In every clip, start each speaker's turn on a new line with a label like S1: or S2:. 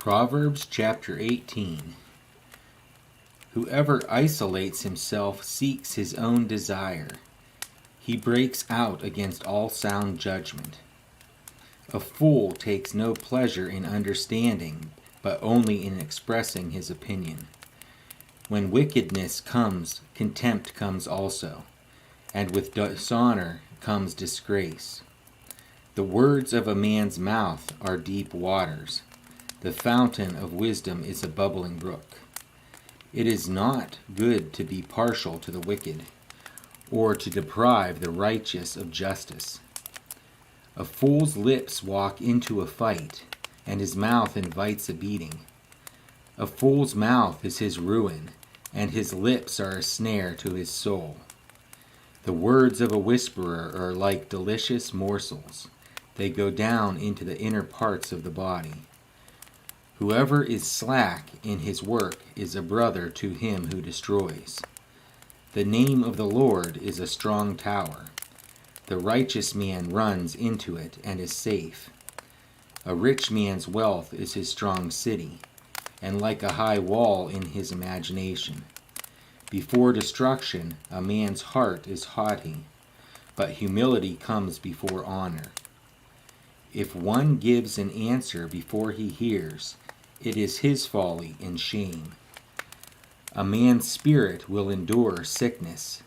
S1: Proverbs chapter 18. Whoever isolates himself seeks his own desire. He breaks out against all sound judgment. A fool takes no pleasure in understanding, but only in expressing his opinion. When wickedness comes, contempt comes also, and with dishonor comes disgrace. The words of a man's mouth are deep waters. The fountain of wisdom is a bubbling brook. It is not good to be partial to the wicked, or to deprive the righteous of justice. A fool's lips walk into a fight, and his mouth invites a beating. A fool's mouth is his ruin, and his lips are a snare to his soul. The words of a whisperer are like delicious morsels. They go down into the inner parts of the body. Whoever is slack in his work is a brother to him who destroys. The name of the Lord is a strong tower. The righteous man runs into it and is safe. A rich man's wealth is his strong city, and like a high wall in his imagination. Before destruction, a man's heart is haughty, but humility comes before honor. If one gives an answer before he hears, it is his folly and shame. A man's spirit will endure sickness,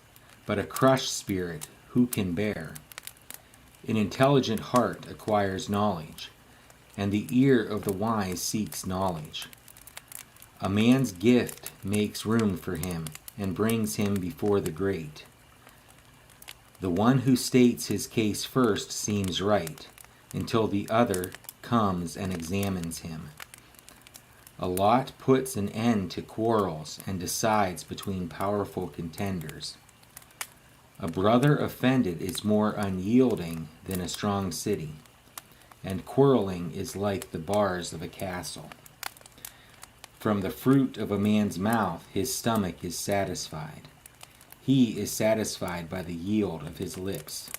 S1: but a crushed spirit who can bear? An intelligent heart acquires knowledge, and the ear of the wise seeks knowledge. A man's gift makes room for him and brings him before the great. The one who states his case first seems right, until the other comes and examines him. A lot puts an end to quarrels and decides between powerful contenders. A brother offended is more unyielding than a strong city, and quarreling is like the bars of a castle. From the fruit of a man's mouth his stomach is satisfied. He is satisfied by the yield of his lips.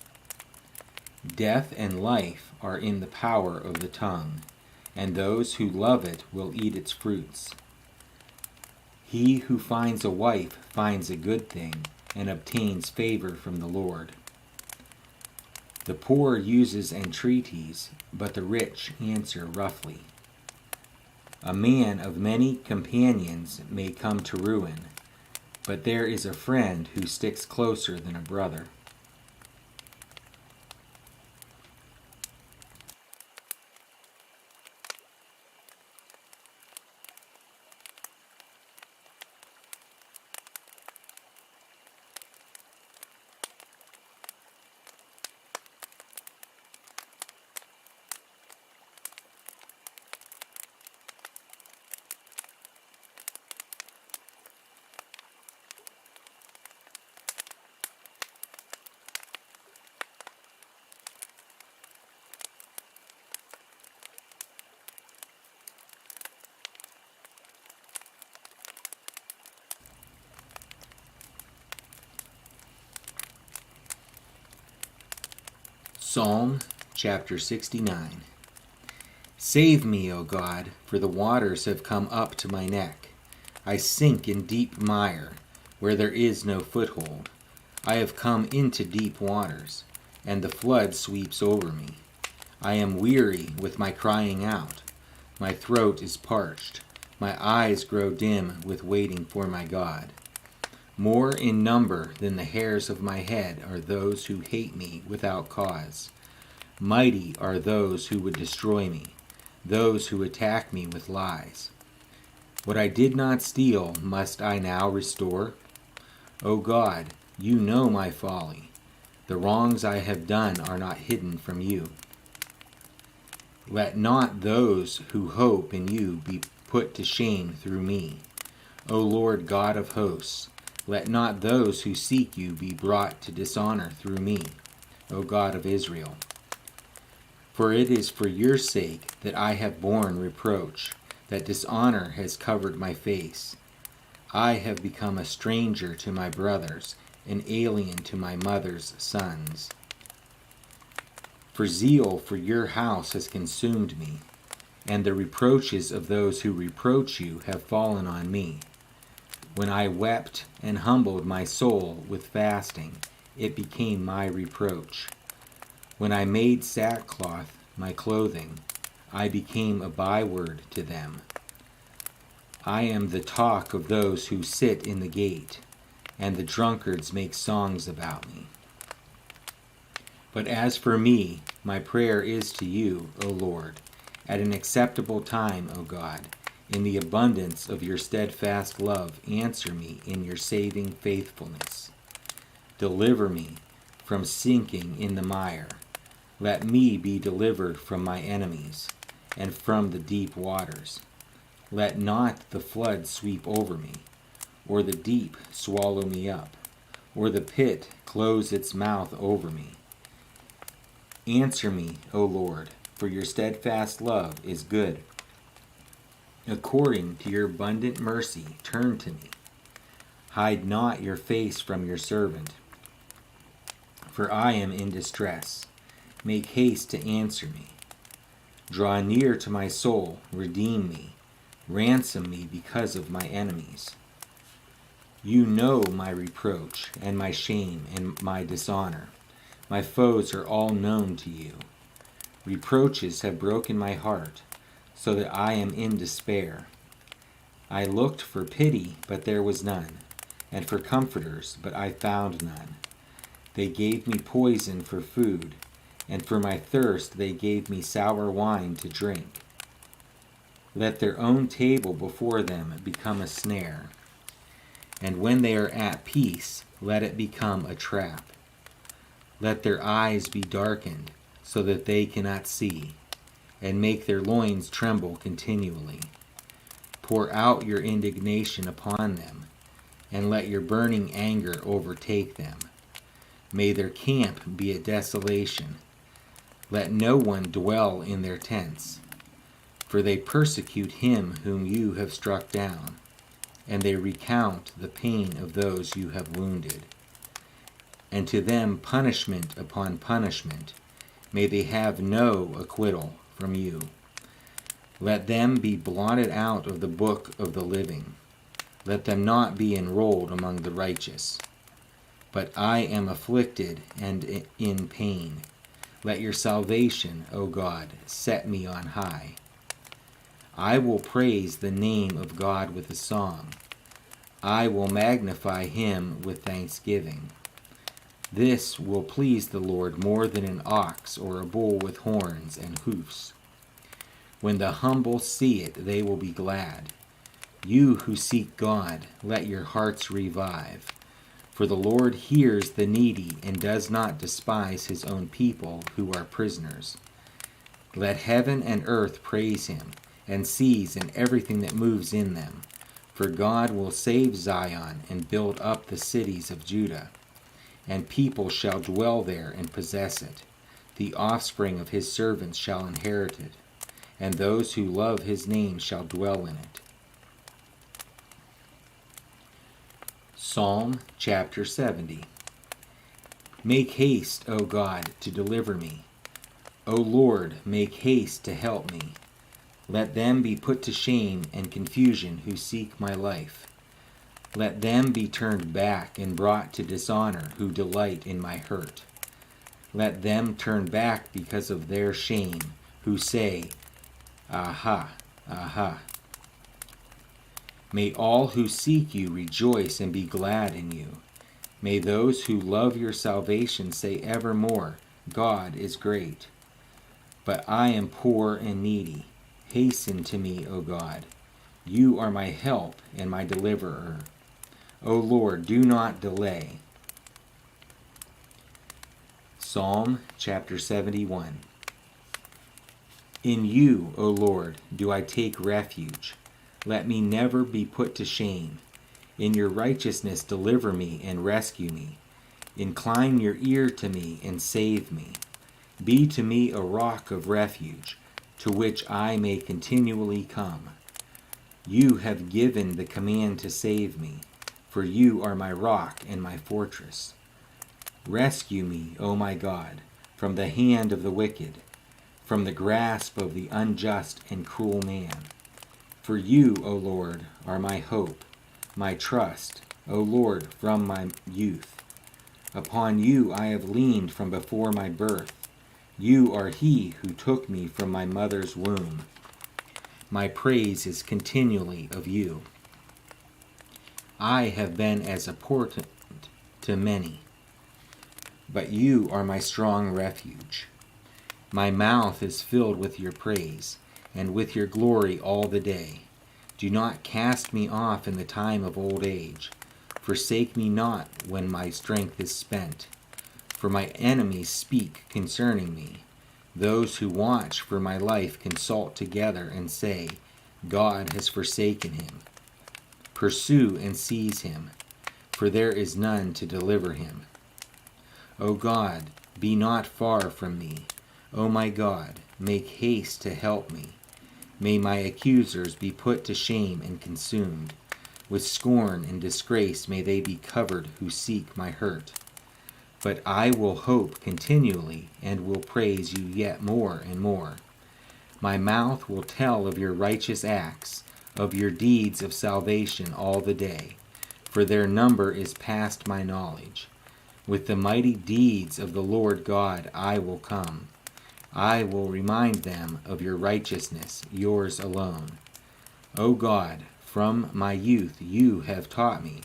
S1: Death and life are in the power of the tongue, and those who love it will eat its fruits. He who finds a wife finds a good thing and obtains favor from the Lord. The poor uses entreaties, but the rich answer roughly. A man of many companions may come to ruin, but there is a friend who sticks closer than a brother. Psalm chapter 69. Save me, O God, for the waters have come up to my neck. I sink in deep mire, where there is no foothold. I have come into deep waters, and the flood sweeps over me. I am weary with my crying out. My throat is parched. My eyes grow dim with waiting for my God. More in number than the hairs of my head are those who hate me without cause. Mighty are those who would destroy me, those who attack me with lies. What I did not steal, must I now restore? O God, you know my folly. The wrongs I have done are not hidden from you. Let not those who hope in you be put to shame through me. O Lord God of hosts, let not those who seek you be brought to dishonor through me, O God of Israel. For it is for your sake that I have borne reproach, that dishonor has covered my face. I have become a stranger to my brothers, an alien to my mother's sons. For zeal for your house has consumed me. and the reproaches of those who reproach you have fallen on me. When I wept and humbled my soul with fasting, it became my reproach. When I made sackcloth my clothing, I became a byword to them. I am the talk of those who sit in the gate, and the drunkards make songs about me. But as for me, my prayer is to you, O Lord, at an acceptable time, O God. In the abundance of your steadfast love, answer me in your saving faithfulness. Deliver me from sinking in the mire. Let me be delivered from my enemies and from the deep waters. Let not the flood sweep over me, or the deep swallow me up, or the pit close its mouth over me. Answer me, O Lord, for your steadfast love is good. According to your abundant mercy, turn to me. Hide not your face from your servant, for I am in distress. Make haste to answer me. Draw near to my soul, redeem me, ransom me because of my enemies. You know my reproach and my shame and my dishonor. My foes are all known to you. Reproaches have broken my heart, so that I am in despair. I looked for pity, but there was none, and for comforters, but I found none. They gave me poison for food, and for my thirst they gave me sour wine to drink. Let their own table before them become a snare, and when they are at peace, let it become a trap. Let their eyes be darkened, so that they cannot see, and make their loins tremble continually. Pour out your indignation upon them, and let your burning anger overtake them. May their camp be a desolation. Let no one dwell in their tents. For they persecute him whom you have struck down, and they recount the pain of those you have wounded. And to them punishment upon punishment. May they have no acquittal from you. Let them be blotted out of the book of the living. Let them not be enrolled among the righteous. But I am afflicted and in pain. Let your salvation, O God, set me on high. I will praise the name of God with a song. I will magnify him with thanksgiving. This will please the Lord more than an ox or a bull with horns and hoofs. When the humble see it, they will be glad. You who seek God, let your hearts revive. For the Lord hears the needy and does not despise his own people who are prisoners. Let heaven and earth praise him, and seas and everything that moves in them. For God will save Zion and build up the cities of Judah. And people shall dwell there and possess it. The offspring of his servants shall inherit it, and those who love his name shall dwell in it. Psalm chapter 70. Make haste, O God, to deliver me. O Lord, make haste to help me. Let them be put to shame and confusion who seek my life. Let them be turned back and brought to dishonor who delight in my hurt. Let them turn back because of their shame, who say, Aha, aha. May all who seek you rejoice and be glad in you. May those who love your salvation say evermore, God is great. But I am poor and needy. Hasten to me, O God. You are my help and my deliverer. O Lord, do not delay. Psalm chapter 71. In you, O Lord, do I take refuge. Let me never be put to shame. In your righteousness deliver me and rescue me. Incline your ear to me and save me. Be to me a rock of refuge, to which I may continually come. You have given the command to save me, for you are my rock and my fortress. Rescue me, O my God, from the hand of the wicked, from the grasp of the unjust and cruel man. For you, O Lord, are my hope, my trust, O Lord, from my youth. Upon you I have leaned from before my birth. You are he who took me from my mother's womb. My praise is continually of you. I have been as a portent to many, but you are my strong refuge. My mouth is filled with your praise, and with your glory all the day. Do not cast me off in the time of old age. Forsake me not when my strength is spent. For my enemies speak concerning me. Those who watch for my life consult together and say, God has forsaken him. Pursue and seize him, for there is none to deliver him. O God, be not far from me. O my God, make haste to help me. May my accusers be put to shame and consumed. With scorn and disgrace may they be covered who seek my hurt. But I will hope continually and will praise you yet more and more. My mouth will tell of your righteous acts, of your deeds of salvation all the day, for their number is past my knowledge. With the mighty deeds of the Lord God I will come. I will remind them of your righteousness, yours alone. O God, from my youth you have taught me,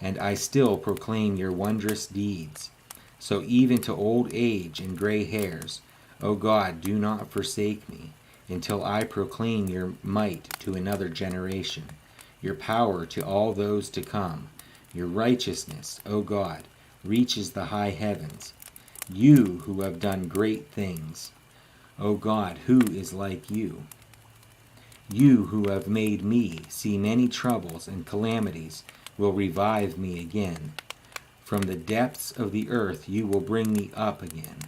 S1: and I still proclaim your wondrous deeds. So even to old age and gray hairs, O God, do not forsake me, until I proclaim your might to another generation, your power to all those to come. Your righteousness, O God, reaches the high heavens. You who have done great things. O God, who is like you? You who have made me see many troubles and calamities will revive me again. From the depths of the earth you will bring me up again.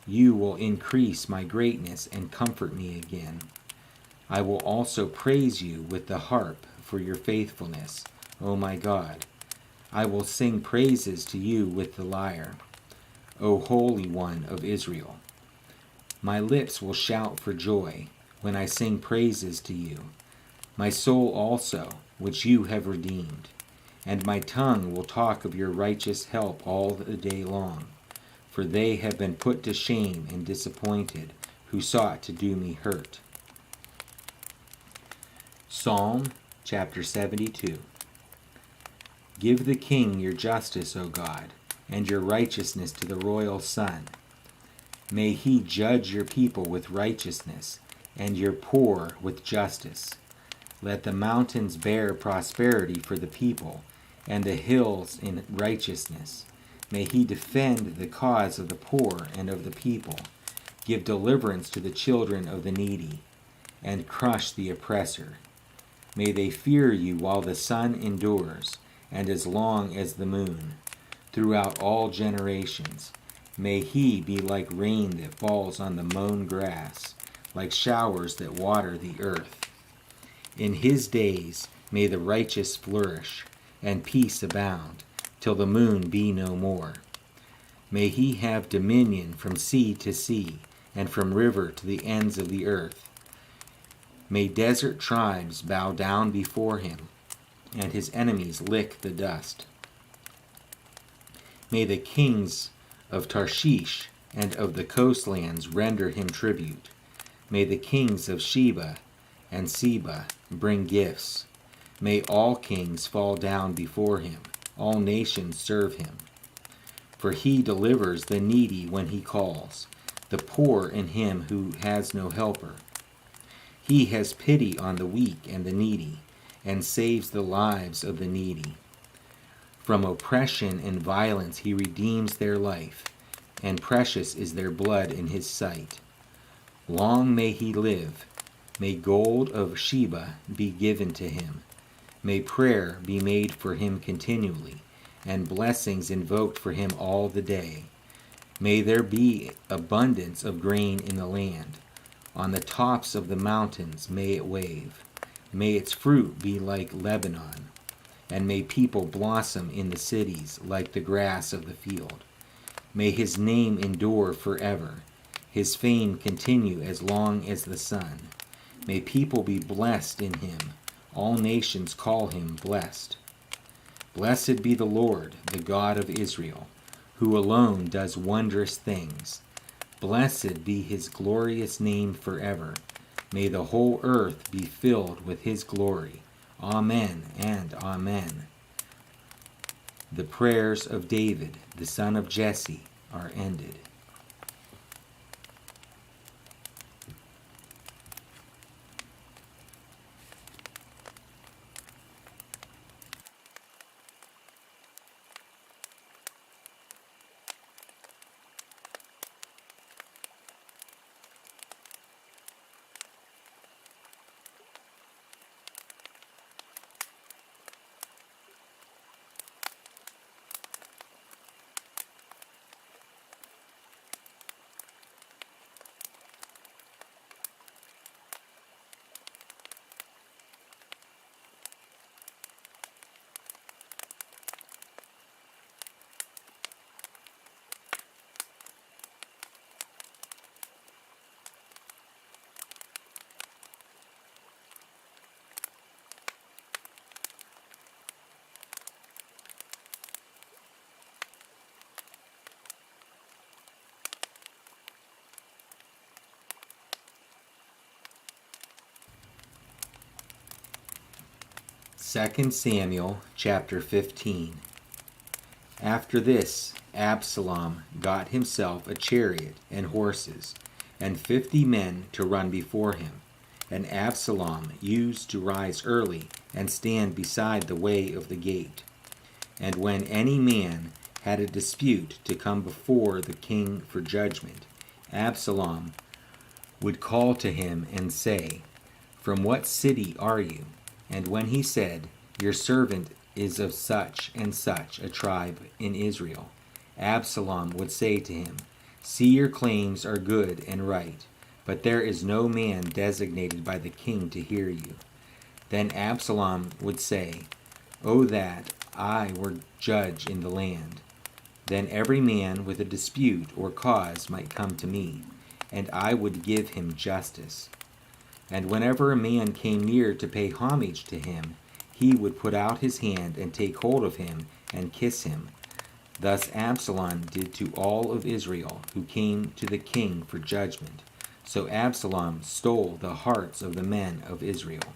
S1: You will increase my greatness and comfort me again. I will also praise you with the harp for your faithfulness, O my God. I will sing praises to you with the lyre, O Holy One of Israel. My lips will shout for joy when I sing praises to you, my soul also, which you have redeemed. And my tongue will talk of your righteous help all the day long, for they have been put to shame and disappointed who sought to do me hurt. Psalm chapter 72. Give the king your justice, O God, and your righteousness to the royal son. May he judge your people with righteousness, and your poor with justice. Let the mountains bear prosperity for the people, and the hills in righteousness. May he defend the cause of the poor and of the people, give deliverance to the children of the needy, and crush the oppressor. May they fear you while the sun endures, and as long as the moon, throughout all generations. May he be like rain that falls on the mown grass, like showers that water the earth. In his days may the righteous flourish, and peace abound, till the moon be no more. May he have dominion from sea to sea, and from river to the ends of the earth. May desert tribes bow down before him, and his enemies lick the dust. May the kings of Tarshish and of the coastlands render him tribute. May the kings of Sheba and Seba bring gifts. May all kings fall down before him, all nations serve him. For he delivers the needy when he calls, the poor and him who has no helper. He has pity on the weak and the needy, and saves the lives of the needy. From oppression and violence he redeems their life, and precious is their blood in his sight. Long may he live. May gold of Sheba be given to him. May prayer be made for him continually, and blessings invoked for him all the day. May there be abundance of grain in the land. On the tops of the mountains may it wave. May its fruit be like Lebanon, and may people blossom in the cities like the grass of the field. May his name endure forever. His fame continue as long as the sun. May people be blessed in him. All nations call him blessed. Blessed be the Lord, the God of Israel, who alone does wondrous things. Blessed be his glorious name forever. May the whole earth be filled with his glory. Amen and amen. The prayers of David, the son of Jesse, are ended. Second Samuel chapter 15. After this, Absalom got himself a chariot and horses, and 50 men to run before him. And Absalom used to rise early and stand beside the way of the gate. And when any man had a dispute to come before the king for judgment, Absalom would call to him and say, "From what city are you?" And when he said, "Your servant is of such and such a tribe in Israel," Absalom would say to him, "See, your claims are good and right, but there is no man designated by the king to hear you." Then Absalom would say, "Oh, that I were judge in the land! Then every man with a dispute or cause might come to me, and I would give him justice." And whenever a man came near to pay homage to him, he would put out his hand and take hold of him and kiss him. Thus Absalom did to all of Israel who came to the king for judgment. So Absalom stole the hearts of the men of Israel.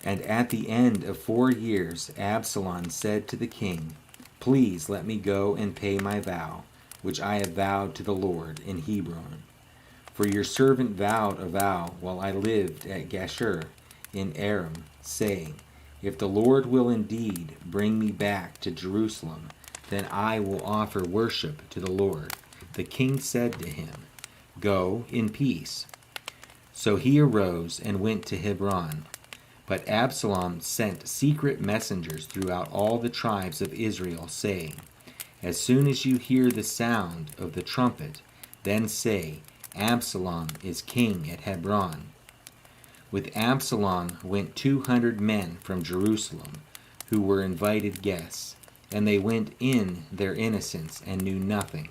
S1: And at the end of 4 years, Absalom said to the king, "Please let me go and pay my vow, which I have vowed to the Lord in Hebron. For your servant vowed a vow while I lived at Geshur in Aram, saying, If the Lord will indeed bring me back to Jerusalem, then I will offer worship to the Lord." The king said to him, "Go in peace." So he arose and went to Hebron. But Absalom sent secret messengers throughout all the tribes of Israel, saying, "As soon as you hear the sound of the trumpet, then say, Absalom is king at Hebron." With Absalom went 200 men from Jerusalem, who were invited guests, and they went in their innocence and knew nothing.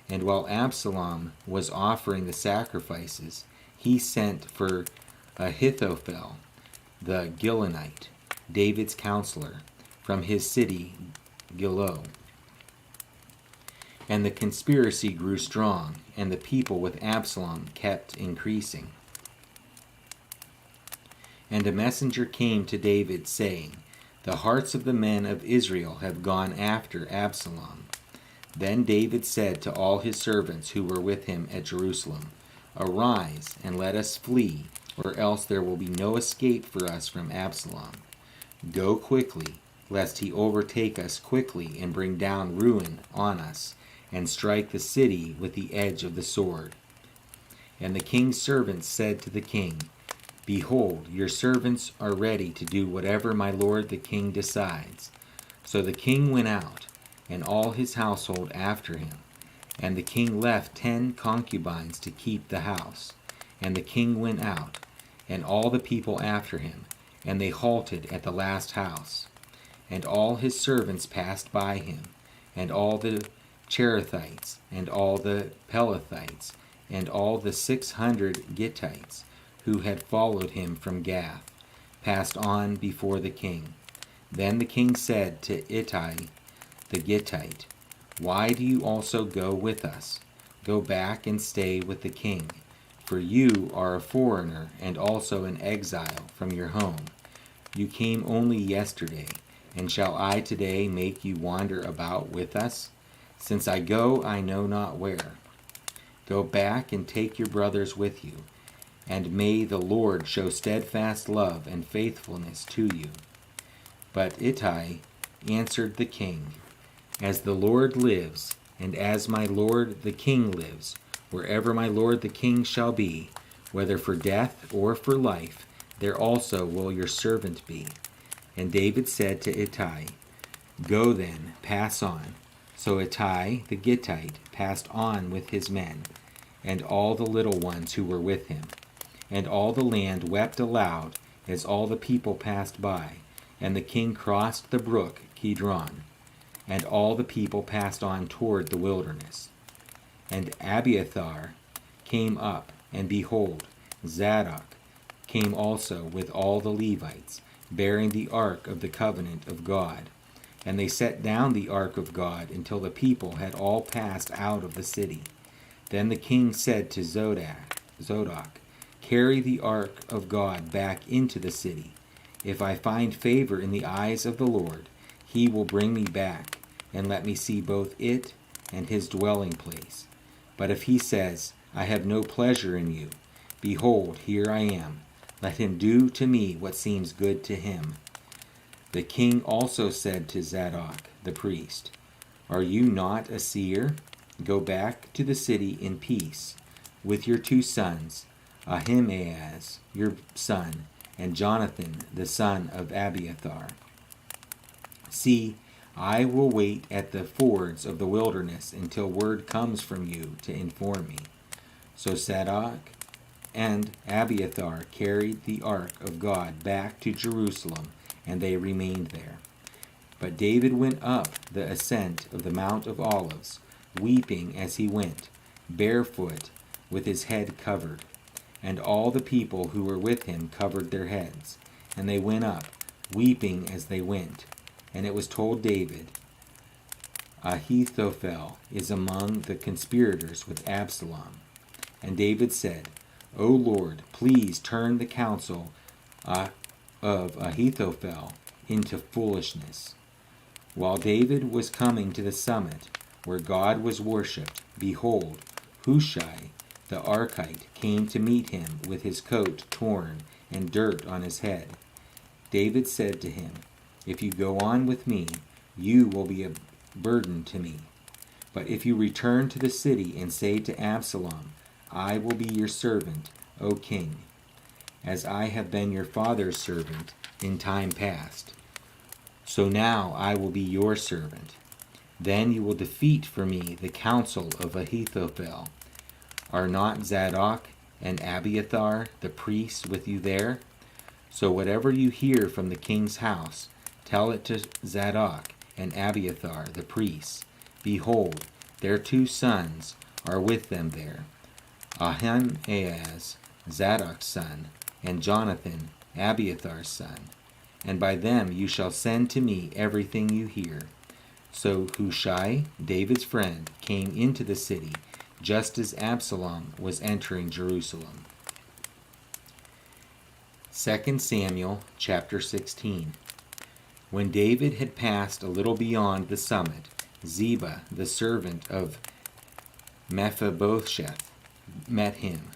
S1: And while Absalom was offering the sacrifices, he sent for Ahithophel, the Gilonite, David's counselor, from his city Gilo. And the conspiracy grew strong, and the people with Absalom kept increasing. And a messenger came to David, saying, "The hearts of the men of Israel have gone after Absalom." Then David said to all his servants who were with him at Jerusalem, "Arise, and let us flee, or else there will be no escape for us from Absalom. Go quickly, lest he overtake us quickly and bring down ruin on us, and strike the city with the edge of the sword." And the king's servants said to the king, "Behold, your servants are ready to do whatever my lord the king decides." So the king went out, and all his household after him. And the king left 10 concubines to keep the house. And the king went out, and all the people after him, and they halted at the last house. And all his servants passed by him, and all the Cherethites, and all the Pelethites, and all the 600 Gittites, who had followed him from Gath, passed on before the king. Then the king said to Ittai the Gittite, "Why do you also go with us? Go back and stay with the king, for you are a foreigner and also an exile from your home. You came only yesterday, and shall I today make you wander about with us? Since I go, I know not where. Go back and take your brothers with you, and may the Lord show steadfast love and faithfulness to you." But Ittai answered the king, "As the Lord lives, and as my lord the king lives, wherever my lord the king shall be, whether for death or for life, there also will your servant be." And David said to Ittai, "Go then, pass on." So Ittai the Gittite passed on with his men, and all the little ones who were with him. And all the land wept aloud as all the people passed by, and the king crossed the brook Kidron, and all the people passed on toward the wilderness. And Abiathar came up, and behold, Zadok came also with all the Levites, bearing the ark of the covenant of God. And they set down the ark of God until the people had all passed out of the city. Then the king said to Zodok, "Carry the ark of God back into the city. If I find favor in the eyes of the Lord, he will bring me back, and let me see both it and his dwelling place. But if he says, I have no pleasure in you, behold, here I am. Let him do to me what seems good to him." The king also said to Zadok the priest, "Are you not a seer? Go back to the city in peace, with your 2 sons, Ahimaaz your son, and Jonathan the son of Abiathar. See, I will wait at the fords of the wilderness until word comes from you to inform me." So Zadok and Abiathar carried the ark of God back to Jerusalem, and they remained there. But David went up the ascent of the Mount of Olives, weeping as he went, barefoot, with his head covered. And all the people who were with him covered their heads, and they went up, weeping as they went. And it was told David, "Ahithophel is among the conspirators with Absalom." And David said, "O Lord, please turn the counsel of Ahithophel into foolishness." While David was coming to the summit where God was worshipped, behold, Hushai the Archite came to meet him with his coat torn and dirt on his head. David said to him, "If you go on with me, you will be a burden to me. But if you return to the city and say to Absalom, I will be your servant, O king, as I have been your father's servant in time past, so now I will be your servant. Then you will defeat for me the counsel of Ahithophel. Are not Zadok and Abiathar the priests with you there? So whatever you hear from the king's house, tell it to Zadok and Abiathar the priests. Behold, their 2 sons are with them there, Ahimaaz, Zadok's son, and Jonathan, Abiathar's son. And by them you shall send to me everything you hear." So Hushai, David's friend, came into the city, just as Absalom was entering Jerusalem. 2 Samuel chapter 16. When David had passed a little beyond the summit, Ziba, the servant of Mephibosheth, met him,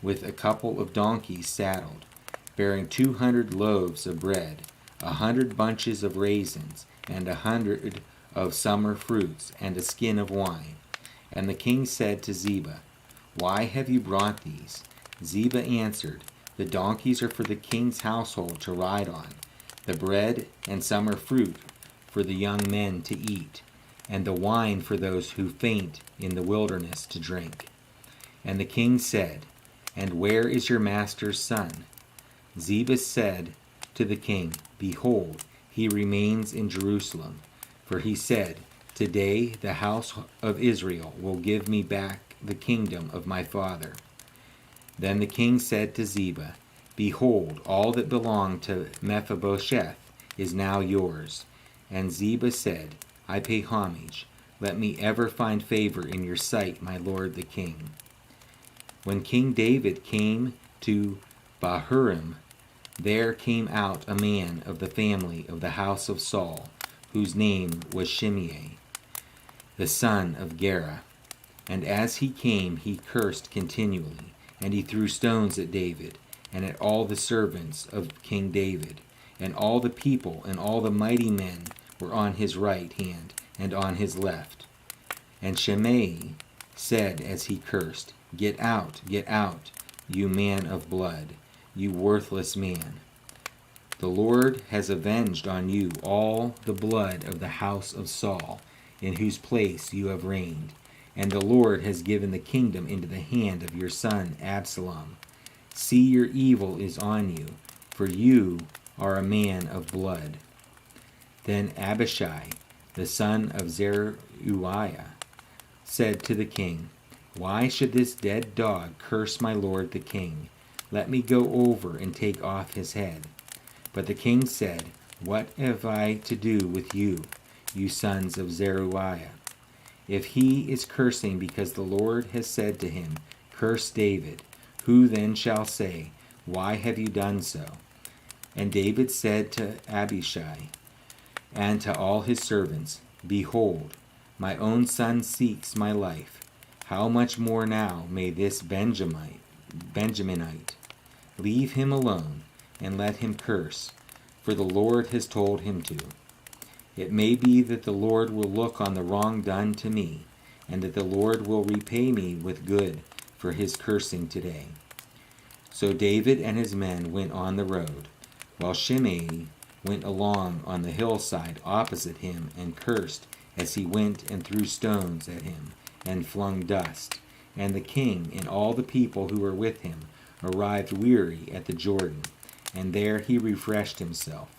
S1: with a couple of donkeys saddled, bearing 200 loaves of bread, 100 bunches of raisins, and 100 of summer fruits, and a skin of wine. And the king said to Ziba, "Why have you brought these?" Ziba answered, "The donkeys are for the king's household to ride on, the bread and summer fruit for the young men to eat, and the wine for those who faint in the wilderness to drink." And the king said, "And where is your master's son?" Ziba said to the king, "Behold, he remains in Jerusalem. For he said, Today the house of Israel will give me back the kingdom of my father." Then the king said to Ziba, "Behold, all that belonged to Mephibosheth is now yours." And Ziba said, "I pay homage. Let me ever find favor in your sight, my lord the king." When King David came to Bahurim, there came out a man of the family of the house of Saul, whose name was Shimei, the son of Gera. And as he came, he cursed continually, and he threw stones at David, and at all the servants of King David. And all the people and all the mighty men were on his right hand and on his left. And Shimei said as he cursed, get out, you man of blood, you worthless man. The Lord has avenged on you all the blood of the house of Saul, in whose place you have reigned. And the Lord has given the kingdom into the hand of your son Absalom. See, your evil is on you, for you are a man of blood." Then Abishai, the son of Zeruiah, said to the king, "Why should this dead dog curse my lord the king? Let me go over and take off his head." But the king said, "What have I to do with you, you sons of Zeruiah? If he is cursing because the Lord has said to him, 'Curse David,' who then shall say, 'Why have you done so?'" And David said to Abishai and to all his servants, "Behold, my own son seeks my life. How much more now may this Benjaminite? Leave him alone, and let him curse, for the Lord has told him to. It may be that the Lord will look on the wrong done to me, and that the Lord will repay me with good for his cursing today." So David and his men went on the road, while Shimei went along on the hillside opposite him and cursed as he went, and threw stones at him and flung dust. And the king and all the people who were with him arrived weary at the Jordan, and there he refreshed himself.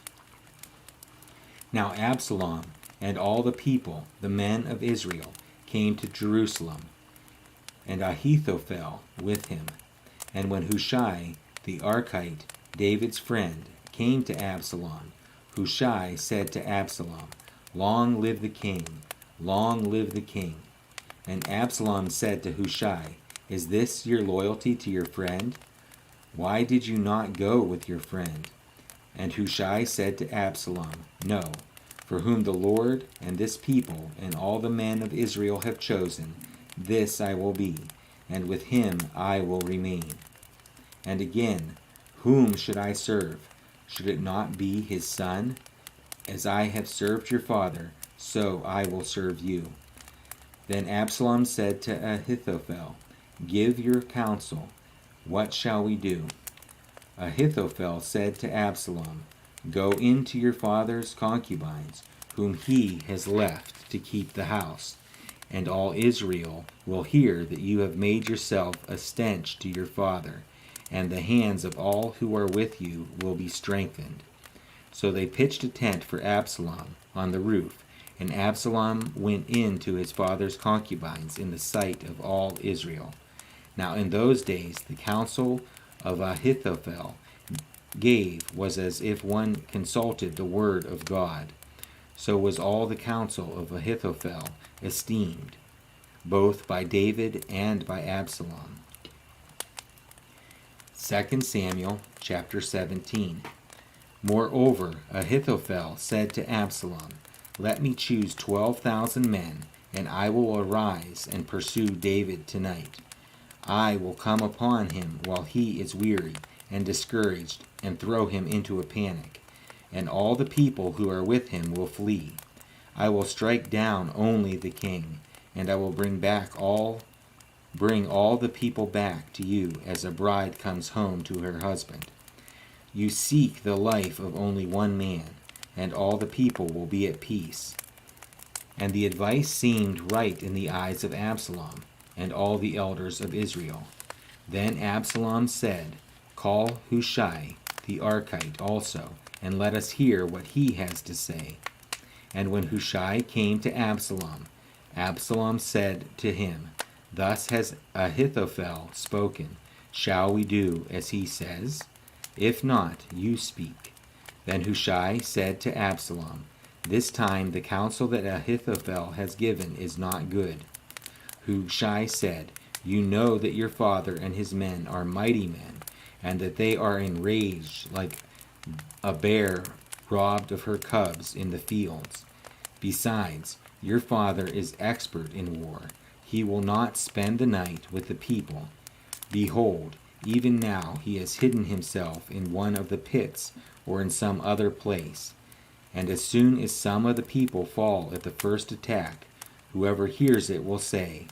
S1: Now Absalom and all the people, the men of Israel, came to Jerusalem, and Ahithophel with him. And when Hushai the Archite, David's friend, came to Absalom, Hushai said to Absalom, "Long live the king! Long live the king!" And Absalom said to Hushai, "Is this your loyalty to your friend? Why did you not go with your friend?" And Hushai said to Absalom, "No, for whom the Lord and this people and all the men of Israel have chosen, this I will be, and with him I will remain." And again, whom should I serve? Should it not be his son? As I have served your father, so I will serve you. Then Absalom said to Ahithophel, "Give your counsel. What shall we do?" Ahithophel said to Absalom, "Go into your father's concubines, whom he has left to keep the house, and all Israel will hear that you have made yourself a stench to your father, and the hands of all who are with you will be strengthened." So they pitched a tent for Absalom on the roof, and Absalom went in to his father's concubines in the sight of all Israel. Now in those days the counsel of Ahithophel was as if one consulted the word of God. So was all the counsel of Ahithophel esteemed, both by David and by Absalom. 2 Samuel chapter 17. Moreover, Ahithophel said to Absalom, "Let me choose 12,000 men, and I will arise and pursue David tonight. I will come upon him while he is weary and discouraged, and throw him into a panic, and all the people who are with him will flee. I will strike down only the king, and I will bring all the people back to you as a bride comes home to her husband. You seek the life of only one man, and all the people will be at peace." And the advice seemed right in the eyes of Absalom and all the elders of Israel. Then Absalom said, "Call Hushai the Archite also, and let us hear what he has to say." And when Hushai came to Absalom, Absalom said to him, Thus has Ahithophel spoken. Shall we do as he says? If not, you speak. Then Hushai said to Absalom, This time the counsel that Ahithophel has given is not good. Hushai said, You know that your father and his men are mighty men, and that they are enraged like a bear robbed of her cubs in the fields. Besides, your father is expert in war. He will not spend the night with the people. Behold, even now he has hidden himself in one of the pits or in some other place. And as soon as some of the people fall at the first attack, whoever hears it will say,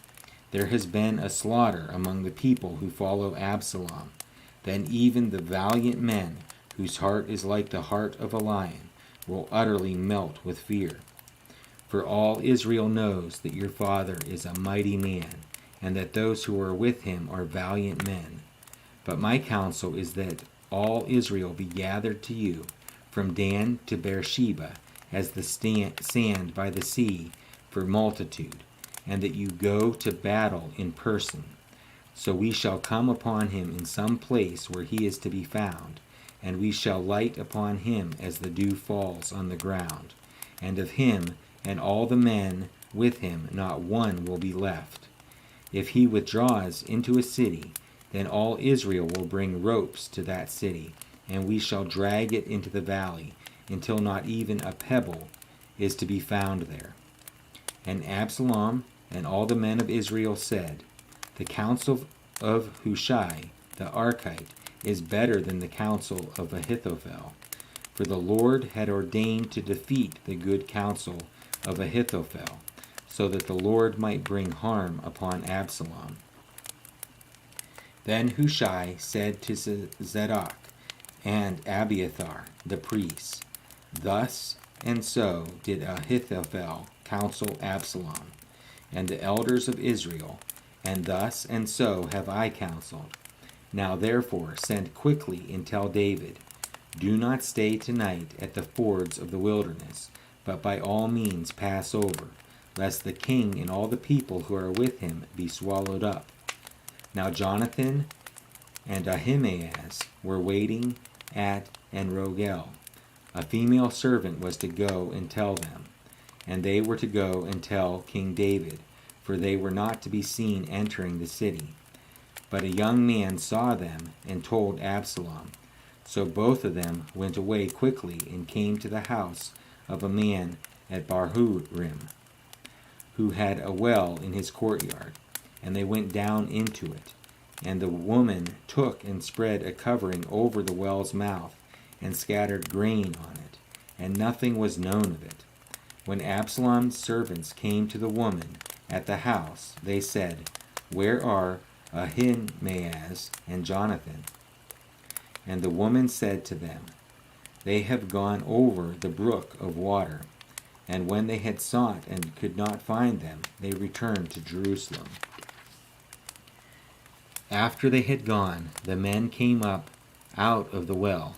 S1: There has been a slaughter among the people who follow Absalom. Then even the valiant men, whose heart is like the heart of a lion, will utterly melt with fear. For all Israel knows that your father is a mighty man, and that those who are with him are valiant men. But my counsel is that all Israel be gathered to you, from Dan to Beersheba, as the sand by the sea for multitude, and that you go to battle in person. So we shall come upon him in some place where he is to be found, and we shall light upon him as the dew falls on the ground. And of him and all the men with him not one will be left. If he withdraws into a city, then all Israel will bring ropes to that city, and we shall drag it into the valley, until not even a pebble is to be found there. And Absalom and all the men of Israel said, The counsel of Hushai the Archite is better than the counsel of Ahithophel. For the Lord had ordained to defeat the good counsel of Ahithophel, so that the Lord might bring harm upon Absalom. Then Hushai said to Zadok and Abiathar the priests, Thus and so did Ahithophel counsel Absalom, and the elders of Israel, and thus and so have I counseled. Now therefore send quickly and tell David, Do not stay tonight at the fords of the wilderness, but by all means pass over, lest the king and all the people who are with him be swallowed up. Now Jonathan and Ahimaaz were waiting at Enrogel. A female servant was to go and tell them, and they were to go and tell King David, for they were not to be seen entering the city. But a young man saw them and told Absalom. So both of them went away quickly and came to the house of a man at Bahurim, who had a well in his courtyard, and they went down into it. And the woman took and spread a covering over the well's mouth, and scattered grain on it, and nothing was known of it. When Absalom's servants came to the woman at the house, they said, Where are Ahimaaz and Jonathan? And the woman said to them, They have gone over the brook of water. And when they had sought and could not find them, they returned to Jerusalem. After they had gone, the men came up out of the well,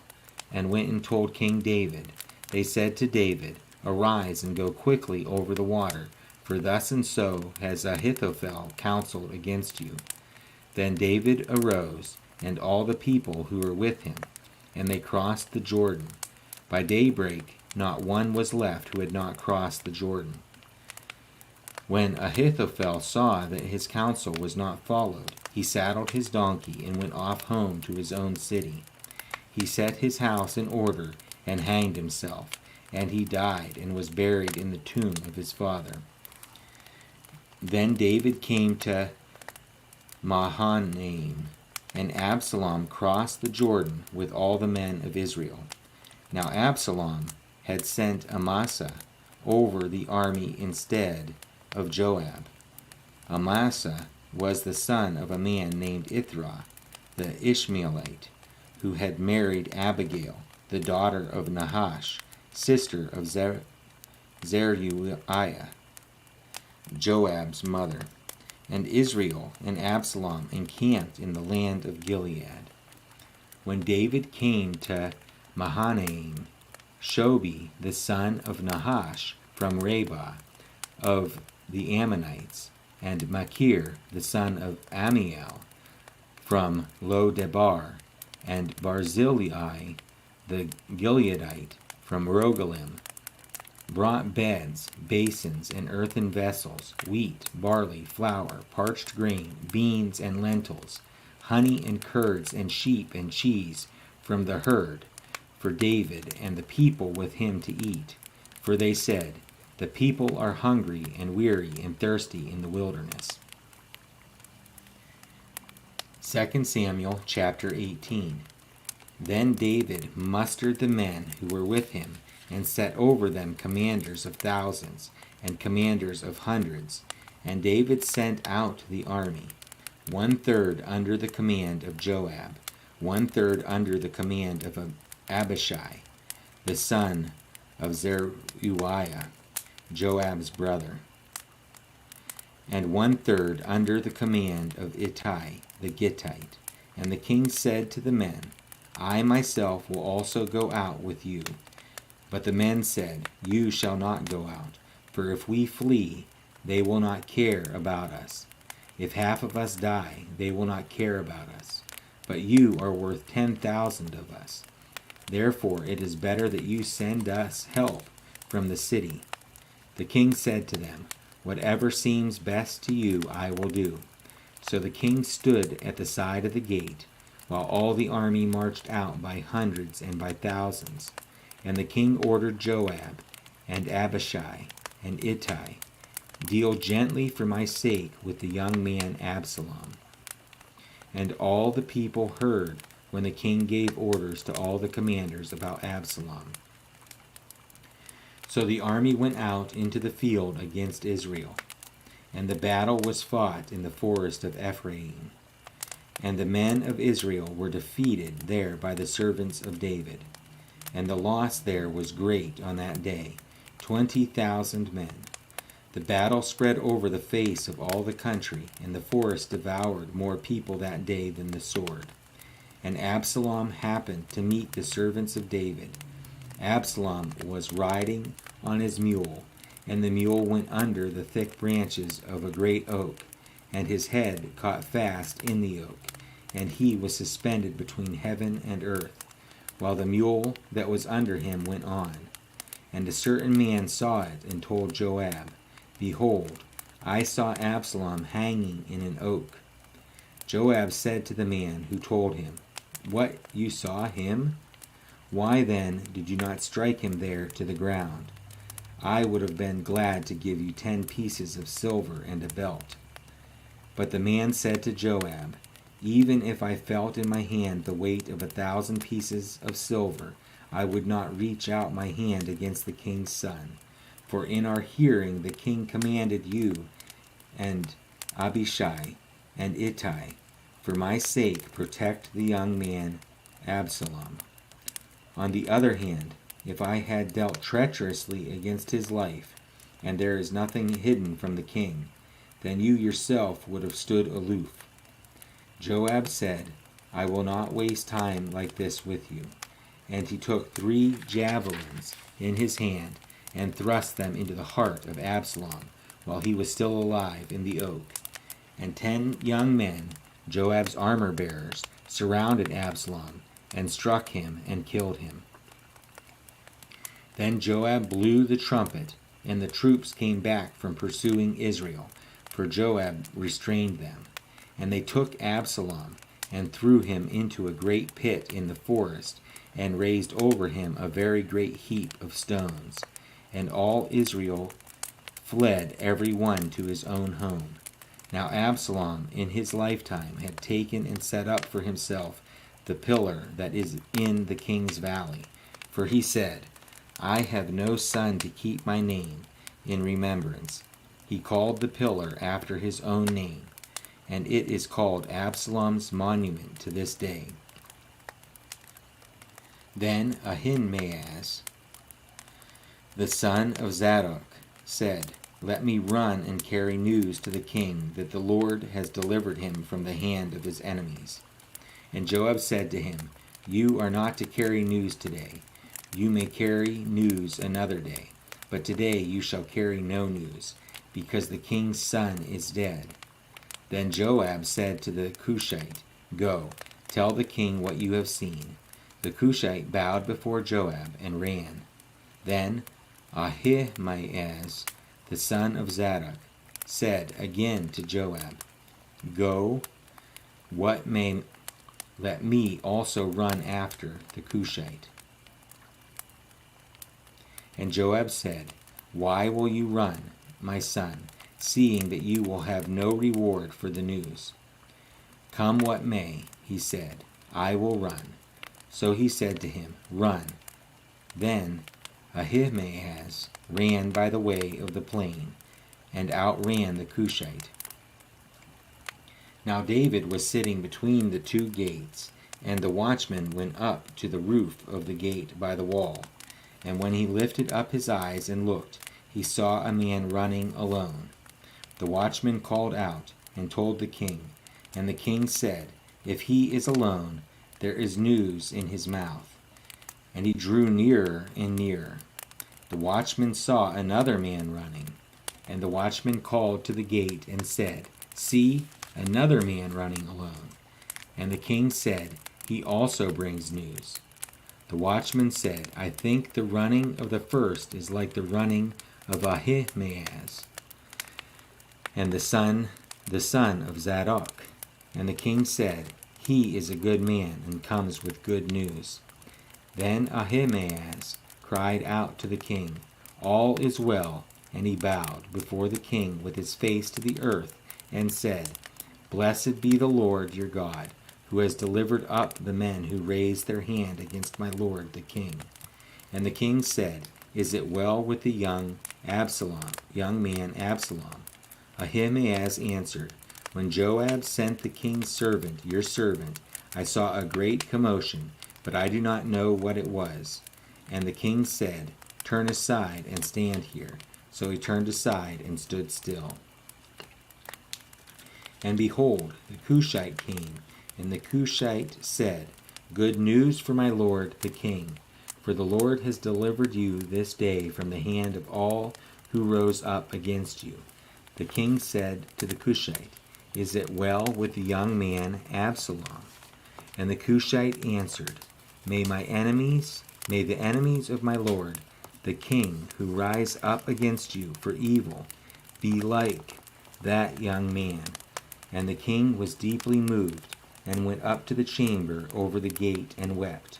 S1: and went and told King David. They said to David, Arise and go quickly over the water, for thus and so has Ahithophel counseled against you. Then David arose, and all the people who were with him, and they crossed the Jordan. By daybreak not one was left who had not crossed the Jordan. When Ahithophel saw that his counsel was not followed, he saddled his donkey and went off home to his own city. He set his house in order and hanged himself, and he died and was buried in the tomb of his father. Then David came to Mahanaim, and Absalom crossed the Jordan with all the men of Israel. Now Absalom had sent Amasa over the army instead of Joab. Amasa was the son of a man named Ithra, the Ishmaelite, who had married Abigail, the daughter of Nahash, sister of Zeruiah, Joab's mother. And Israel and Absalom encamped in the land of Gilead. When David came to Mahanaim, Shobi, the son of Nahash, from Rabbah of the Ammonites, and Machir the son of Ammiel from Lo-debar, and Barzillai the Gileadite from Rogelim, brought beds, basins, and earthen vessels, wheat, barley, flour, parched grain, beans and lentils, honey and curds, and sheep and cheese from the herd, for David and the people with him to eat. For they said, the people are hungry and weary and thirsty in the wilderness. 2 Samuel chapter 18. Then David mustered the men who were with him, and set over them commanders of thousands, and commanders of hundreds. And David sent out the army, 1/3 under the command of Joab, 1/3 under the command of Abishai, the son of Zeruiah, Joab's brother, and 1/3 under the command of Ittai the Gittite. And the king said to the men, I myself will also go out with you. But the men said, you shall not go out, for if we flee, they will not care about us. If half of us die, they will not care about us. But you are worth 10,000 of us. Therefore it is better that you send us help from the city. The king said to them, whatever seems best to you I will do. So the king stood at the side of the gate, while all the army marched out by hundreds and by thousands. And the king ordered Joab and Abishai and Ittai, deal gently for my sake with the young man Absalom. And all the people heard when the king gave orders to all the commanders about Absalom. So the army went out into the field against Israel, and the battle was fought in the forest of Ephraim. And the men of Israel were defeated there by the servants of David. And the loss there was great on that day, 20,000 men. The battle spread over the face of all the country, and the forest devoured more people that day than the sword. And Absalom happened to meet the servants of David. Absalom was riding on his mule, and the mule went under the thick branches of a great oak, and his head caught fast in the oak, and he was suspended between heaven and earth, while the mule that was under him went on. And a certain man saw it, and told Joab, behold, I saw Absalom hanging in an oak. Joab said to the man who told him, what, you saw him? Why then did you not strike him there to the ground? I would have been glad to give you 10 pieces of silver and a belt. But the man said to Joab, even if I felt in my hand the weight of 1,000 pieces of silver, I would not reach out my hand against the king's son. For in our hearing the king commanded you and Abishai and Ittai, for my sake protect the young man Absalom. On the other hand, if I had dealt treacherously against his life, and there is nothing hidden from the king, then you yourself would have stood aloof. Joab said, I will not waste time like this with you. And he took 3 javelins in his hand, and thrust them into the heart of Absalom, while he was still alive in the oak. And 10 young men, Joab's armor-bearers, surrounded Absalom, and struck him and killed him. Then Joab blew the trumpet, and the troops came back from pursuing Israel, for Joab restrained them. And they took Absalom, and threw him into a great pit in the forest, and raised over him a very great heap of stones. And all Israel fled every one to his own home. Now Absalom in his lifetime had taken and set up for himself the pillar that is in the king's valley. For he said, I have no son to keep my name in remembrance. He called the pillar after his own name, and it is called Absalom's monument to this day. Then Ahimaaz, the son of Zadok, said, let me run and carry news to the king that the Lord has delivered him from the hand of his enemies. And Joab said to him, you are not to carry news today. You may carry news another day. but today you shall carry no news, because the king's son is dead. Then Joab said to the Cushite, Go, tell the king what you have seen. The Cushite bowed before Joab and ran. Then Ahimaaz, the son of Zadok, said again to Joab, Go, what may let me also run after the Cushite. And Joab said, Why will you run, my son, seeing that you will have no reward for the news? Come what may, he said, I will run. So he said to him, Run. Then Ahimaaz ran by the way of the plain, and outran the Cushite. Now David was sitting between the two gates, and the watchman went up to the roof of the gate by the wall. And when he lifted up his eyes and looked, he saw a man running alone. The watchman called out and told the king, and the king said, If he is alone, there is news in his mouth. And he drew nearer and nearer. The watchman saw another man running, and the watchman called to the gate and said, See, another man running alone. And the king said, He also brings news. The watchman said, I think the running of the first is like the running of Ahimaaz, and the son of Zadok. And the king said, He is a good man, and comes with good news. Then Ahimaaz cried out to the king, All is well, and he bowed before the king with his face to the earth, and said, Blessed be the Lord your God, who has delivered up the men who raised their hand against my lord the king. And the king said, Is it well with the young man Absalom? Ahimaaz answered, When Joab sent the king's servant, your servant, I saw a great commotion, but I do not know what it was. And the king said, Turn aside and stand here. So he turned aside and stood still. And behold, the Cushite came, and the Cushite said, Good news for my lord the king, for the Lord has delivered you this day from the hand of all who rose up against you. The king said to the Cushite, Is it well with the young man Absalom? And the Cushite answered, May the enemies of my lord the king, who rise up against you for evil, be like that young man. And the king was deeply moved, and went up to the chamber over the gate and wept.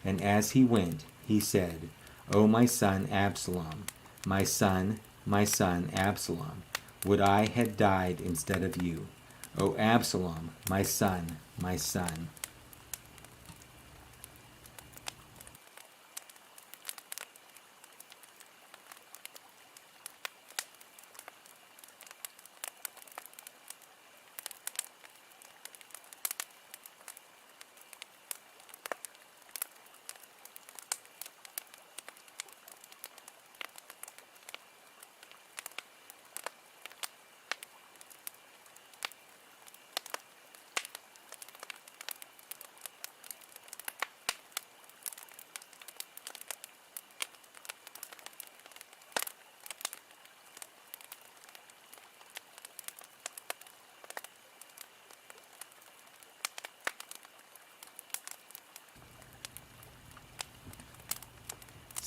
S1: And as he went, he said, O my son Absalom, my son Absalom, would I had died instead of you. O Absalom, my son, my son.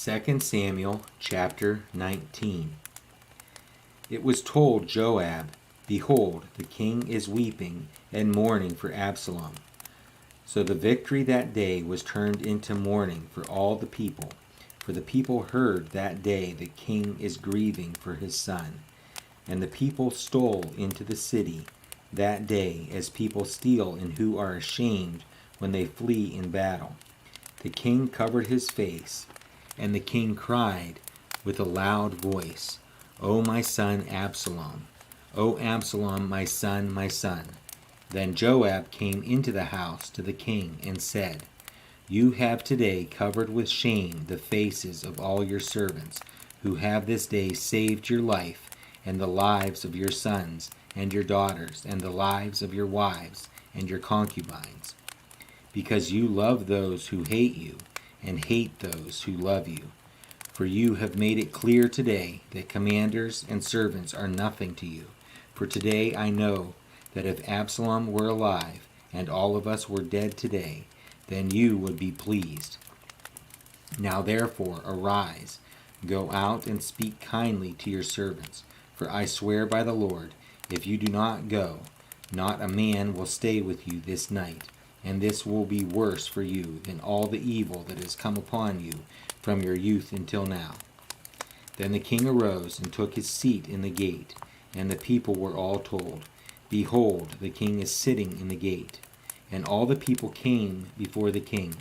S1: Second Samuel chapter 19. It was told Joab, Behold, the king is weeping and mourning for Absalom. So the victory that day was turned into mourning for all the people, for the people heard that day the king is grieving for his son. And the people stole into the city that day as people steal and who are ashamed when they flee in battle. The king covered his face, and the king cried with a loud voice, O my son Absalom, O Absalom, my son, my son. Then Joab came into the house to the king and said, You have today covered with shame the faces of all your servants, who have this day saved your life and the lives of your sons and your daughters and the lives of your wives and your concubines, because you love those who hate you and hate those who love you. For you have made it clear today that commanders and servants are nothing to you. For today I know that if Absalom were alive and all of us were dead today, then you would be pleased. Now therefore arise, go out and speak kindly to your servants. For I swear by the Lord, if you do not go, not a man will stay with you this night, and this will be worse for you than all the evil that has come upon you from your youth until now. Then the king arose and took his seat in the gate, and the people were all told, Behold, the king is sitting in the gate. And all the people came before the king.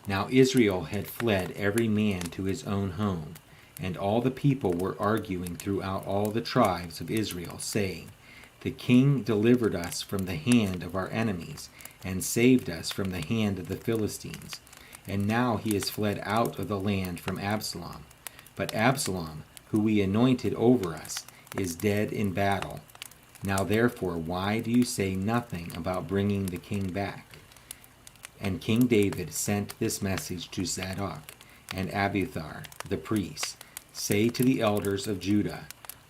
S1: Now Israel had fled every man to his own home, and all the people were arguing throughout all the tribes of Israel, saying, The king delivered us from the hand of our enemies, and saved us from the hand of the Philistines. And now he has fled out of the land from Absalom. But Absalom, who we anointed over us, is dead in battle. Now therefore, why do you say nothing about bringing the king back? And King David sent this message to Zadok and Abiathar, the priests. Say to the elders of Judah,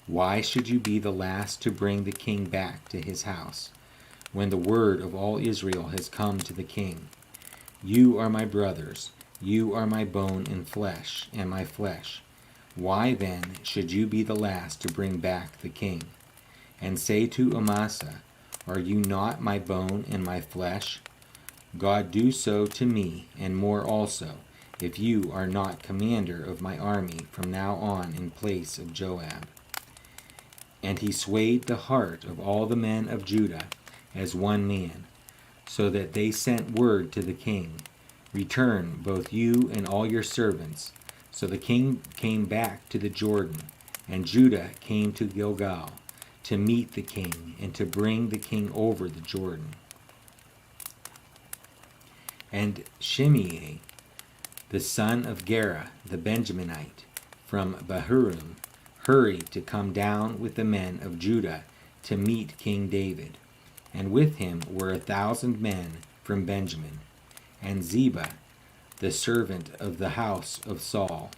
S1: Why should you be the last to bring the king back to his house, when the word of all Israel has come to the king? You are my brothers, you are my bone and my flesh. Why then should you be the last to bring back the king? And say to Amasa, Are you not my bone and my flesh? God do so to me, and more also, if you are not commander of my army from now on in place of Joab. And he swayed the heart of all the men of Judah as one man, so that they sent word to the king, Return, both you and all your servants. So the king came back to the Jordan, and Judah came to Gilgal, to meet the king, and to bring the king over the Jordan. And Shimei, the son of Gera, the Benjaminite, from Bahurim, hurried to come down with the men of Judah to meet King David. And with him were 1,000 men from Benjamin. And Ziba, the servant of the house of Saul,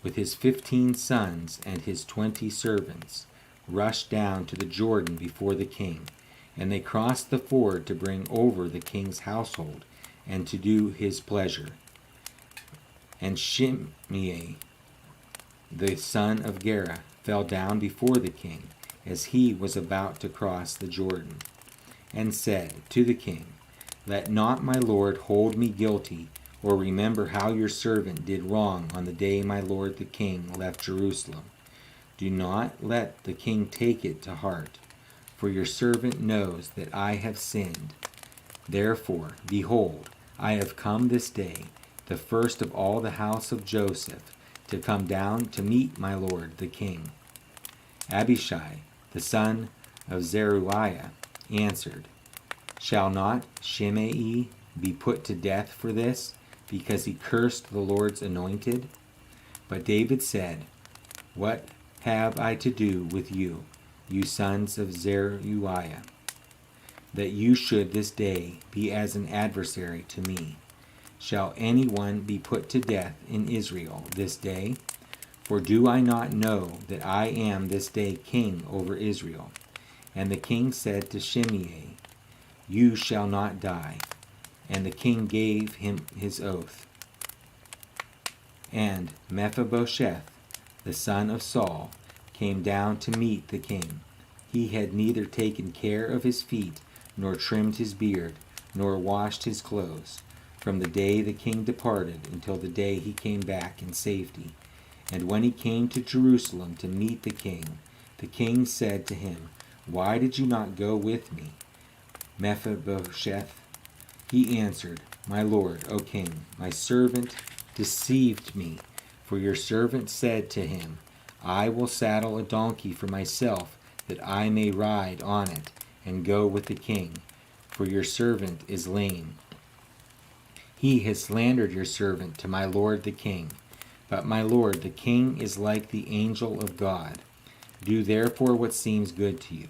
S1: with his 15 sons and his 20 servants, rushed down to the Jordan before the king. And they crossed the ford to bring over the king's household and to do his pleasure. And Shimei, the son of Gera, fell down before the king as he was about to cross the Jordan, and said to the king, Let not my lord hold me guilty, or remember how your servant did wrong on the day my lord the king left Jerusalem. Do not let the king take it to heart, for your servant knows that I have sinned. Therefore, behold, I have come this day, the first of all the house of Joseph, to come down to meet my lord the king. Abishai, the son of Zeruiah, answered, Shall not Shimei be put to death for this, because he cursed the Lord's anointed? But David said, What have I to do with you, you sons of Zeruiah, that you should this day be as an adversary to me? Shall anyone be put to death in Israel this day? For do I not know that I am this day king over Israel? And the king said to Shimei, You shall not die. And the king gave him his oath. And Mephibosheth, the son of Saul, came down to meet the king. He had neither taken care of his feet, nor trimmed his beard, nor washed his clothes, from the day the king departed until the day he came back in safety. And when he came to Jerusalem to meet the king said to him, Why did you not go with me, Mephibosheth? He answered, My lord, O king, my servant deceived me, for your servant said to him, I will saddle a donkey for myself, that I may ride on it, and go with the king, for your servant is lame. He has slandered your servant to my lord the king. But my lord the king is like the angel of God. Do therefore what seems good to you.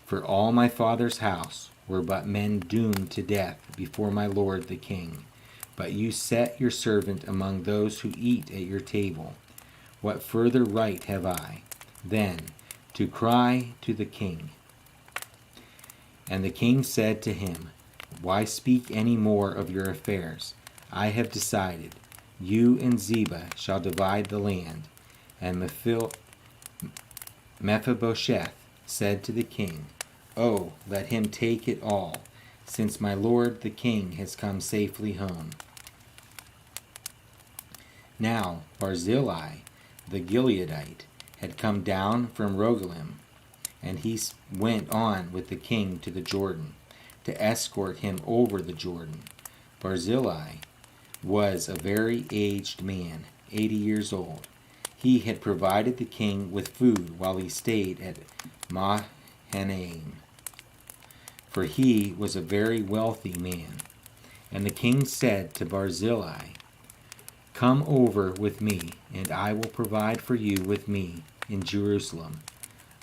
S1: For all my father's house were but men doomed to death before my lord the king. but you set your servant among those who eat at your table. What further right have I, then, to cry to the king?" And the king said to him, "Why speak any more of your affairs? I have decided. You and Ziba shall divide the land." And Mephibosheth said to the king, "Oh, let him take it all, since my lord the king has come safely home." Now Barzillai the Gileadite had come down from Rogelim, and he went on with the king to the Jordan, to escort him over the Jordan. Barzillai was a very aged man, 80 years old. He had provided the king with food while he stayed at Mahanaim, for he was a very wealthy man. And the king said to Barzillai, "Come over with me, and I will provide for you with me in Jerusalem."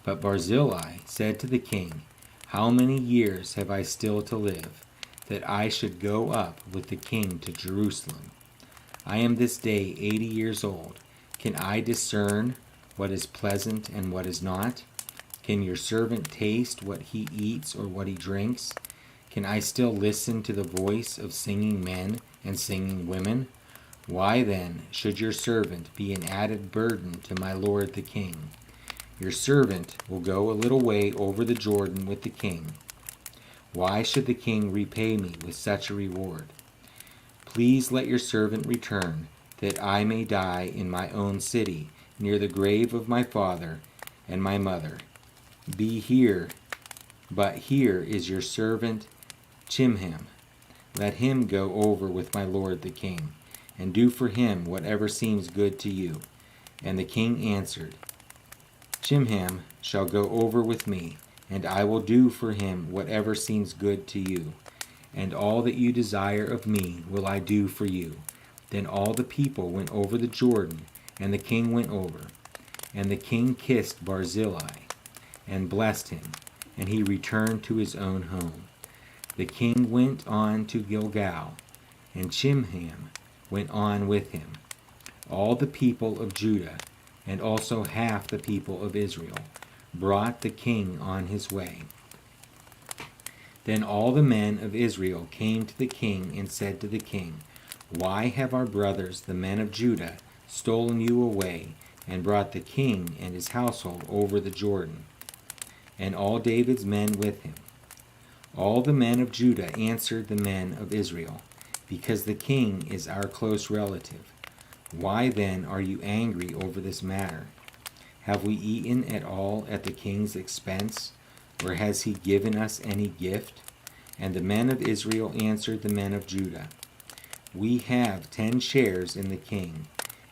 S1: But Barzillai said to the king, "How many years have I still to live, that I should go up with the king to Jerusalem? I am this day 80 years old. Can I discern what is pleasant and what is not? Can your servant taste what he eats or what he drinks? Can I still listen to the voice of singing men and singing women? Why then should your servant be an added burden to my lord the king? Your servant will go a little way over the Jordan with the king. Why should the king repay me with such a reward? Please let your servant return, that I may die in my own city, near the grave of my father and my mother. But here is your servant Chimham. Let him go over with my lord the king, and do for him whatever seems good to you." And the king answered, "Chimham shall go over with me, and I will do for him whatever seems good to you, and all that you desire of me will I do for you." Then all the people went over the Jordan, and the king went over. And the king kissed Barzillai, and blessed him, and he returned to his own home. The king went on to Gilgal, and Chimham went on with him. All the people of Judah, and also half the people of Israel, brought the king on his way. Then all the men of Israel came to the king and said to the king, "Why have our brothers, the men of Judah, stolen you away, and brought the king and his household over the Jordan, and all David's men with him?" All the men of Judah answered the men of Israel, "Because the king is our close relative. Why then are you angry over this matter? Have we eaten at all at the king's expense, or has he given us any gift?" And the men of Israel answered the men of Judah, "We have 10 shares in the king,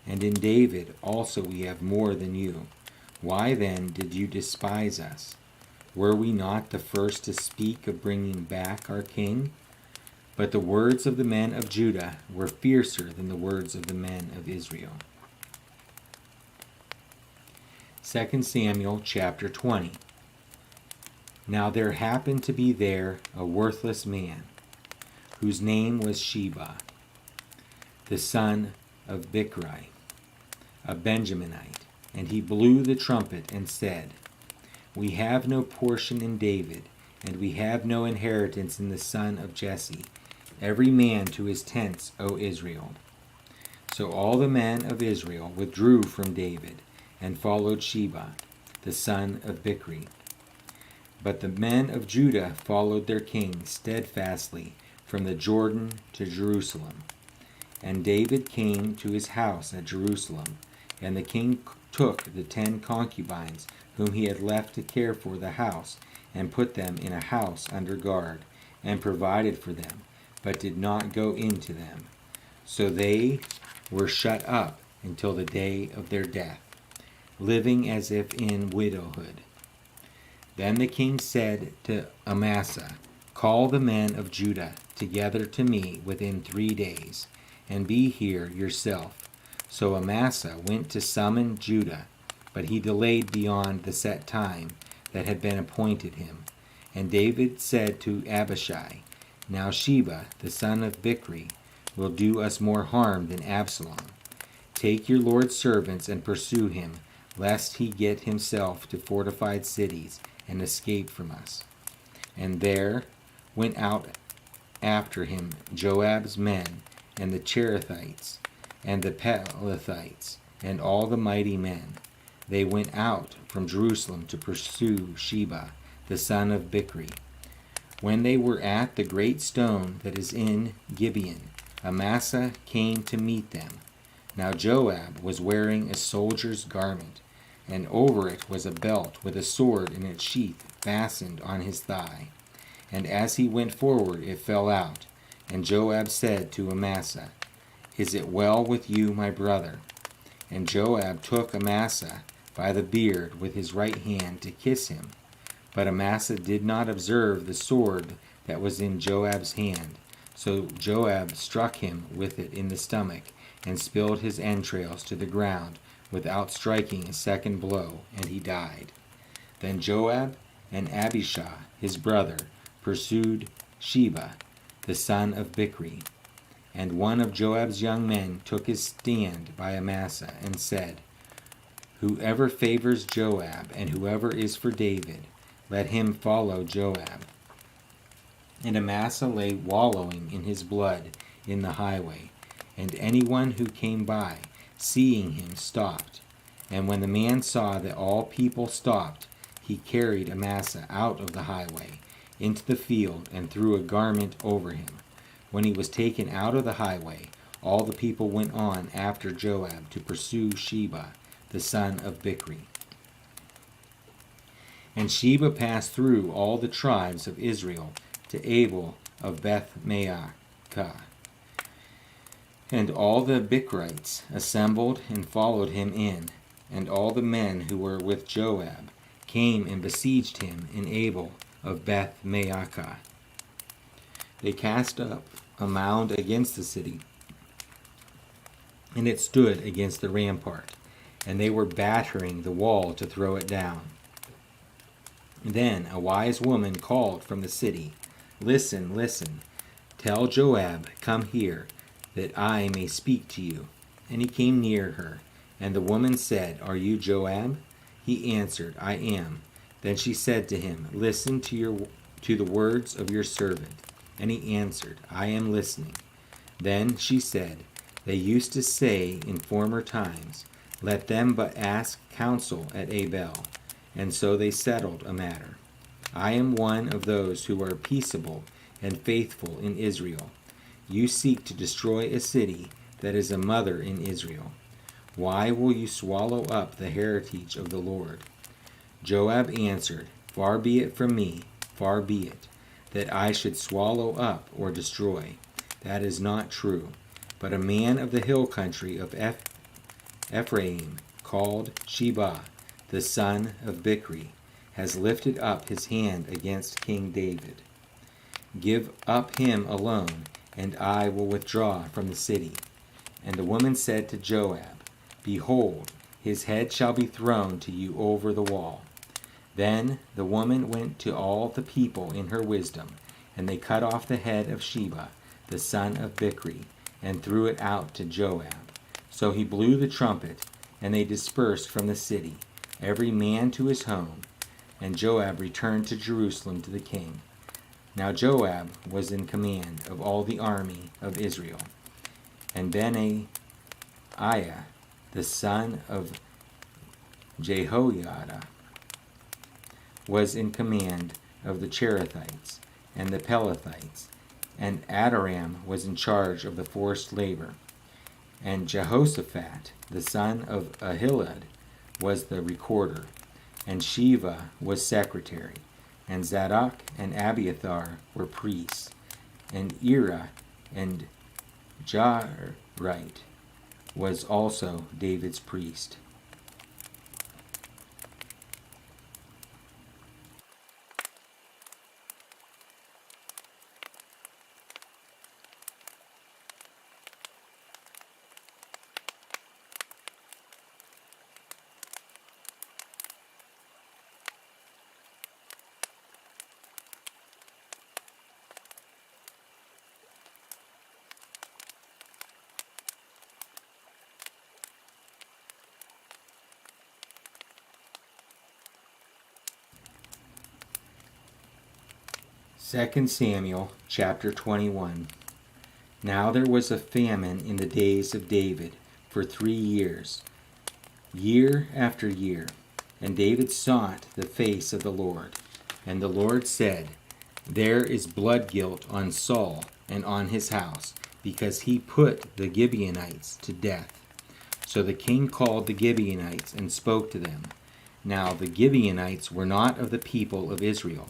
S1: and in David also we have more than you. Why then did you despise us? Were we not the first to speak of bringing back our king?" But the words of the men of Judah were fiercer than the words of the men of Israel. 2 Samuel chapter 20. Now there happened to be there a worthless man, whose name was Sheba, the son of Bichri, a Benjaminite. And he blew the trumpet and said, "We have no portion in David, and we have no inheritance in the son of Jesse. Every man to his tents, O Israel." So all the men of Israel withdrew from David, and followed Sheba, the son of Bichri. But the men of Judah followed their king steadfastly from the Jordan to Jerusalem. And David came to his house at Jerusalem, and the king took the 10 concubines whom he had left to care for the house, and put them in a house under guard, and provided for them, but did not go into them. So they were shut up until the day of their death, living as if in widowhood. Then the king said to Amasa, "Call the men of Judah together to me within 3 days, and be here yourself." So Amasa went to summon Judah, but he delayed beyond the set time that had been appointed him. And David said to Abishai, "Now Sheba, the son of Bichri, will do us more harm than Absalom. Take your Lord's servants and pursue him, lest he get himself to fortified cities and escape from us." And there went out after him Joab's men, and the Cherethites, and the Pelethites, and all the mighty men. They went out from Jerusalem to pursue Sheba, the son of Bichri. When they were at the great stone that is in Gibeon, Amasa came to meet them. Now Joab was wearing a soldier's garment, and over it was a belt with a sword in its sheath fastened on his thigh. And as he went forward, it fell out. And Joab said to Amasa, "Is it well with you, my brother?" And Joab took Amasa by the beard with his right hand to kiss him. But Amasa did not observe the sword that was in Joab's hand. So Joab struck him with it in the stomach, and spilled his entrails to the ground without striking a second blow, and he died. Then Joab and Abishai his brother pursued Sheba, the son of Bichri. And one of Joab's young men took his stand by Amasa and said, "Whoever favors Joab, and whoever is for David, let him follow Joab." And Amasa lay wallowing in his blood in the highway, and anyone who came by, seeing him, stopped. And when the man saw that all people stopped, he carried Amasa out of the highway into the field and threw a garment over him. When he was taken out of the highway, all the people went on after Joab to pursue Sheba, the son of Bichri. And Sheba passed through all the tribes of Israel to Abel of Beth-maachah. And all the Bichrites assembled and followed him in, and all the men who were with Joab came and besieged him in Abel of Beth-maachah. They cast up a mound against the city, and it stood against the rampart, and they were battering the wall to throw it down. Then a wise woman called from the city, "Listen, listen, tell Joab, come here, that I may speak to you." And he came near her, and the woman said, "Are you Joab?" He answered, "I am." Then she said to him, "Listen to the words of your servant." And he answered, "I am listening." Then she said, "They used to say in former times, 'Let them but ask counsel at Abel.' And so they settled a matter. I am one of those who are peaceable and faithful in Israel. You seek to destroy a city that is a mother in Israel. Why will you swallow up the heritage of the Lord?" Joab answered, "Far be it from me, far be it, that I should swallow up or destroy. That is not true. But a man of the hill country of Ephraim, called Sheba, the son of Bichri, has lifted up his hand against King David. Give up him alone, and I will withdraw from the city." And the woman said to Joab, "Behold, his head shall be thrown to you over the wall." Then the woman went to all the people in her wisdom, and they cut off the head of Sheba, the son of Bichri, and threw it out to Joab. So he blew the trumpet, and they dispersed from the city, every man to his home. And Joab returned to Jerusalem to the king. Now Joab was in command of all the army of Israel. And Benaiah, the son of Jehoiada, was in command of the Cherethites and the Pelethites, and Adoram was in charge of the forced labor. And Jehoshaphat, the son of Ahilud, was the recorder, and Sheva was secretary, and Zadok and Abiathar were priests, and Ira and Jairite was also David's priest. 2 Samuel chapter 21. Now there was a famine in the days of David for 3 years, year after year. And David sought the face of the Lord. And the Lord said, There is blood guilt on Saul and on his house, because he put the Gibeonites to death. So the king called the Gibeonites and spoke to them. Now the Gibeonites were not of the people of Israel,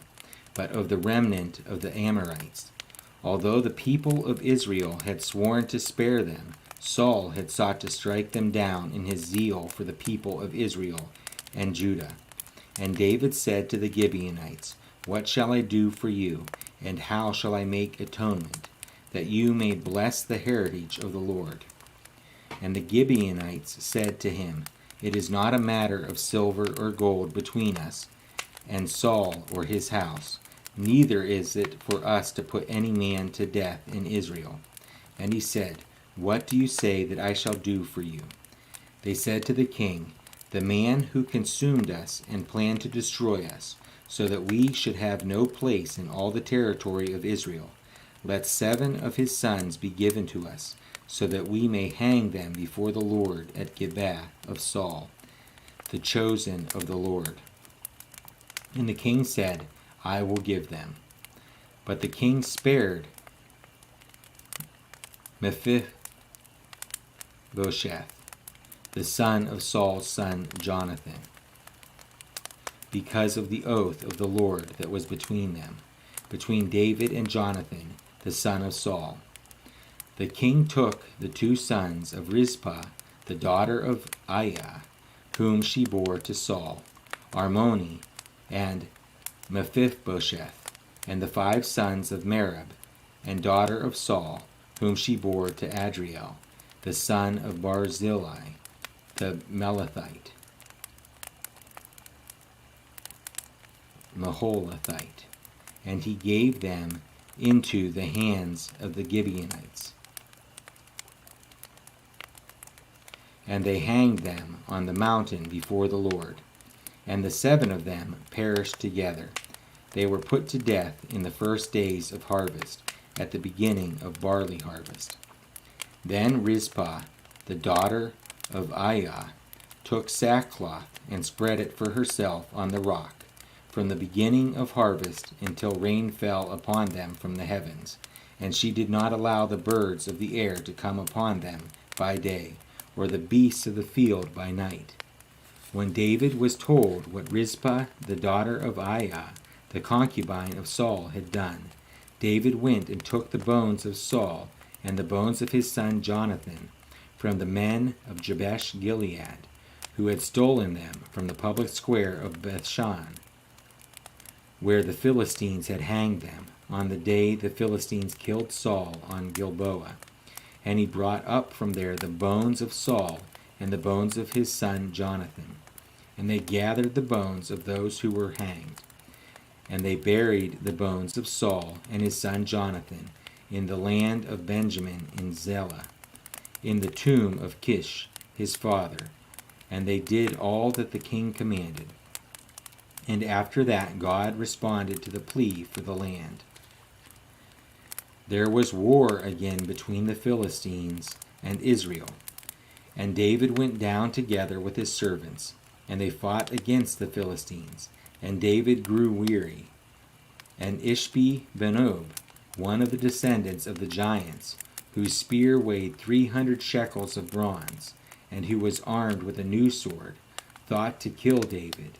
S1: but of the remnant of the Amorites. Although the people of Israel had sworn to spare them, Saul had sought to strike them down in his zeal for the people of Israel and Judah. And David said to the Gibeonites, What shall I do for you, and how shall I make atonement, that you may bless the heritage of the Lord? And the Gibeonites said to him, It is not a matter of silver or gold between us and Saul or his house, neither is it for us to put any man to death in Israel. And he said, What do you say that I shall do for you? They said to the king, The man who consumed us and planned to destroy us, so that we should have no place in all the territory of Israel, let 7 of his sons be given to us, so that we may hang them before the Lord at Gibeah of Saul, the chosen of the Lord. And the king said, I will give them. But the king spared Mephibosheth, the son of Saul's son Jonathan, because of the oath of the Lord that was between them, between David and Jonathan, the son of Saul. The king took the 2 sons of Rizpah, the daughter of Aiah, whom she bore to Saul, Armoni, and Mephibosheth, and the 5 sons of Merab, and daughter of Saul, whom she bore to Adriel, the son of Barzillai, the Melethite, Maholathite, and he gave them into the hands of the Gibeonites. And they hanged them on the mountain before the Lord. And the 7 of them perished together. They were put to death in the first days of harvest, at the beginning of barley harvest. Then Rizpah, the daughter of Aiah, took sackcloth and spread it for herself on the rock, from the beginning of harvest until rain fell upon them from the heavens. And she did not allow the birds of the air to come upon them by day, or the beasts of the field by night. When David was told what Rizpah, the daughter of Aiah, the concubine of Saul, had done, David went and took the bones of Saul and the bones of his son Jonathan from the men of Jabesh Gilead, who had stolen them from the public square of Bethshan, where the Philistines had hanged them, on the day the Philistines killed Saul on Gilboa. And he brought up from there the bones of Saul and the bones of his son Jonathan. And they gathered the bones of those who were hanged. And they buried the bones of Saul and his son Jonathan in the land of Benjamin in Zelah, in the tomb of Kish, his father. And they did all that the king commanded. And after that God responded to the plea for the land. There was war again between the Philistines and Israel. And David went down together with his servants, and they fought against the Philistines. And David grew weary. And Ishbi-benob, one of the descendants of the giants, whose spear weighed 300 shekels of bronze, and who was armed with a new sword, thought to kill David.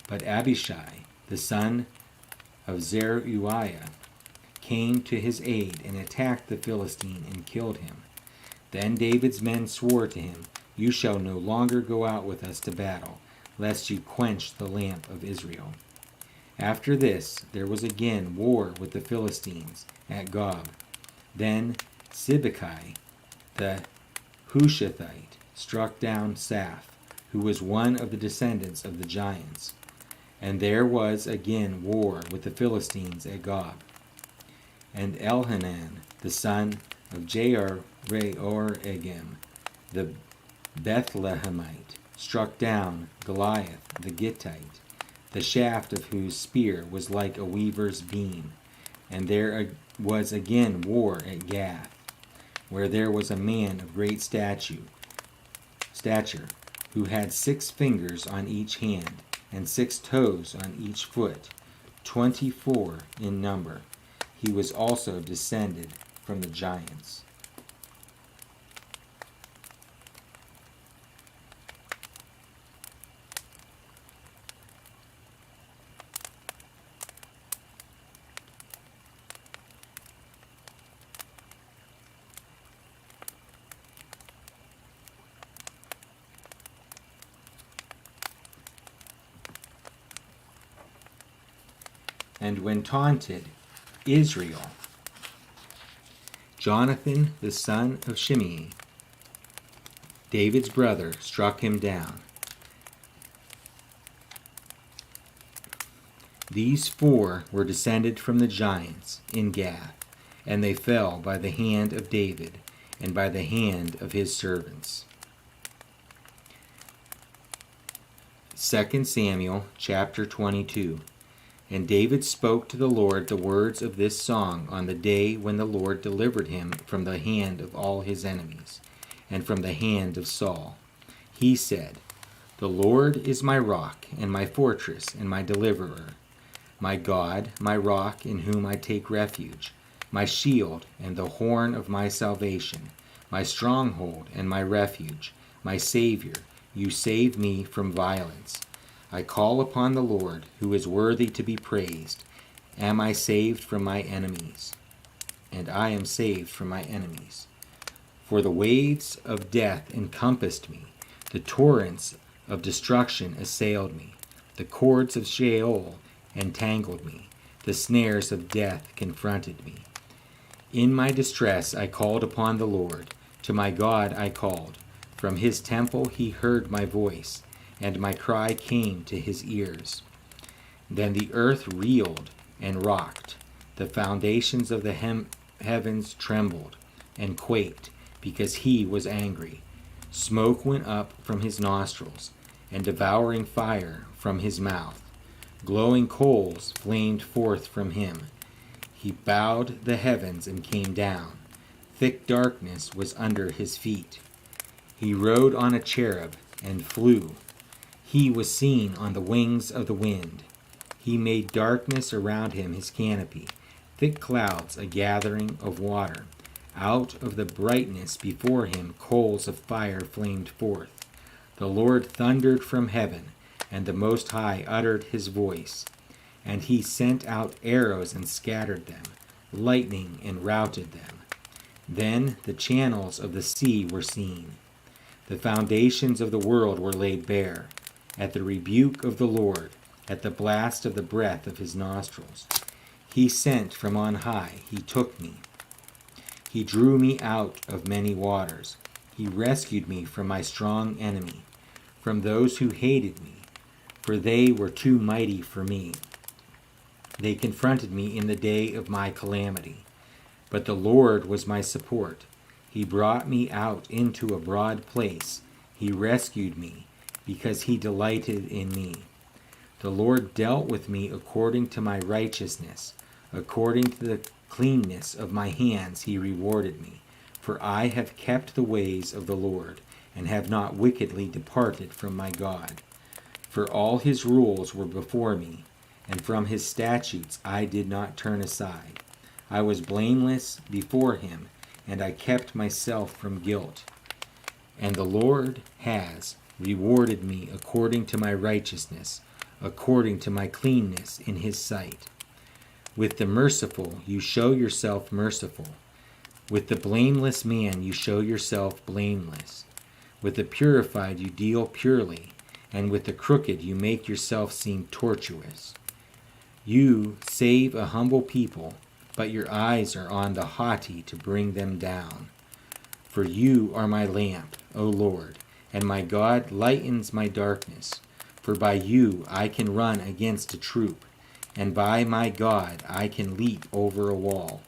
S1: But Abishai, the son of Zeruiah, came to his aid and attacked the Philistine and killed him. Then David's men swore to him, You shall no longer go out with us to battle, lest you quench the lamp of Israel. After this there was again war with the Philistines at Gob. Then Sibbecai, the Hushathite, struck down Saph, who was one of the descendants of the giants. And there was again war with the Philistines at Gob. And Elhanan, the son of Jair-Reor-Egem, the Bethlehemite, struck down Goliath the Gittite, the shaft of whose spear was like a weaver's beam. And there was again war at Gath, where there was a man of great stature, who had 6 fingers on each hand, and 6 toes on each foot, 24 in number. He was also descended from the giants. And when taunted Israel, Jonathan the son of Shimei, David's brother, struck him down. These 4 were descended from the giants in Gath, and they fell by the hand of David and by the hand of his servants. 2 Samuel chapter 22. And David spoke to the Lord the words of this song on the day when the Lord delivered him from the hand of all his enemies, and from the hand of Saul. He said, The Lord is my rock, and my fortress, and my deliverer, my God, my rock in whom I take refuge, my shield, and the horn of my salvation, my stronghold, and my refuge, my Savior. You save me from violence. I call upon the Lord, who is worthy to be praised. Am I saved from my enemies? And I am saved from my enemies. For the waves of death encompassed me. The torrents of destruction assailed me. The cords of Sheol entangled me. The snares of death confronted me. In my distress I called upon the Lord. To my God I called. From his temple he heard my voice, and my cry came to his ears. Then the earth reeled and rocked. The foundations of the heavens trembled and quaked, because he was angry. Smoke went up from his nostrils, and devouring fire from his mouth. Glowing coals flamed forth from him. He bowed the heavens and came down. Thick darkness was under his feet. He rode on a cherub and flew. He was seen on the wings of the wind. He made darkness around him his canopy, thick clouds a gathering of water. Out of the brightness before him coals of fire flamed forth. The Lord thundered from heaven, and the Most High uttered his voice. And he sent out arrows and scattered them, lightning and routed them. Then the channels of the sea were seen. The foundations of the world were laid bare. At the rebuke of the Lord, at the blast of the breath of his nostrils, he sent from on high, he took me. He drew me out of many waters. He rescued me from my strong enemy, from those who hated me, for they were too mighty for me. They confronted me in the day of my calamity, but the Lord was my support. He brought me out into a broad place. He rescued me, because he delighted in me. The Lord dealt with me according to my righteousness. According to the cleanness of my hands he rewarded me. For I have kept the ways of the Lord, and have not wickedly departed from my God. For all his rules were before me, and from his statutes I did not turn aside. I was blameless before him, and I kept myself from guilt. And the Lord has rewarded me according to my righteousness, according to my cleanness in his sight. With the merciful you show yourself merciful. With the blameless man you show yourself blameless. With the purified you deal purely, and with the crooked you make yourself seem tortuous. You save a humble people, but your eyes are on the haughty to bring them down. For you are my lamp, O Lord, and my God lightens my darkness. For by you I can run against a troop, and by my God I can leap over a wall.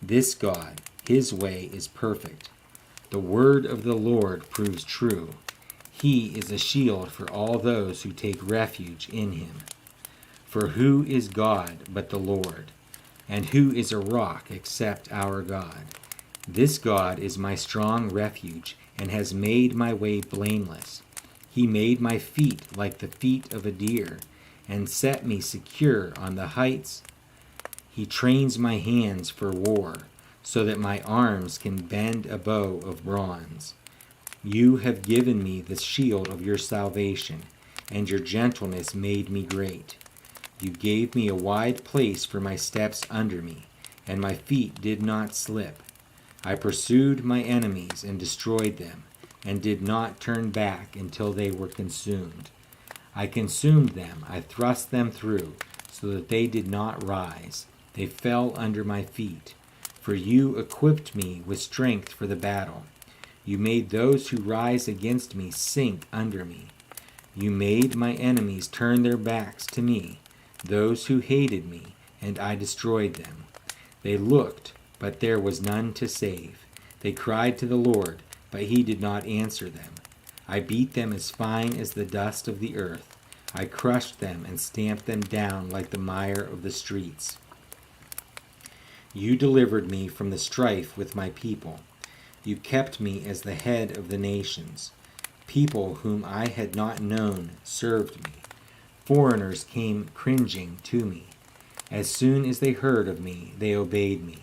S1: This God, his way is perfect. The word of the Lord proves true. He is a shield for all those who take refuge in him. For who is God but the Lord? And who is a rock except our God? This God is my strong refuge, and has made my way blameless. He made my feet like the feet of a deer, and set me secure on the heights. He trains my hands for war, so that my arms can bend a bow of bronze. You have given me the shield of your salvation, and your gentleness made me great. You gave me a wide place for my steps under me, and my feet did not slip. I pursued my enemies and destroyed them, and did not turn back until they were consumed. I consumed them, I thrust them through, so that they did not rise. They fell under my feet. For you equipped me with strength for the battle. You made those who rise against me sink under me. You made my enemies turn their backs to me, those who hated me, and I destroyed them. They looked, but there was none to save. They cried to the Lord, but he did not answer them. I beat them as fine as the dust of the earth. I crushed them and stamped them down like the mire of the streets. You delivered me from the strife with my people. You kept me as the head of the nations. People whom I had not known served me. Foreigners came cringing to me. As soon as they heard of me, they obeyed me.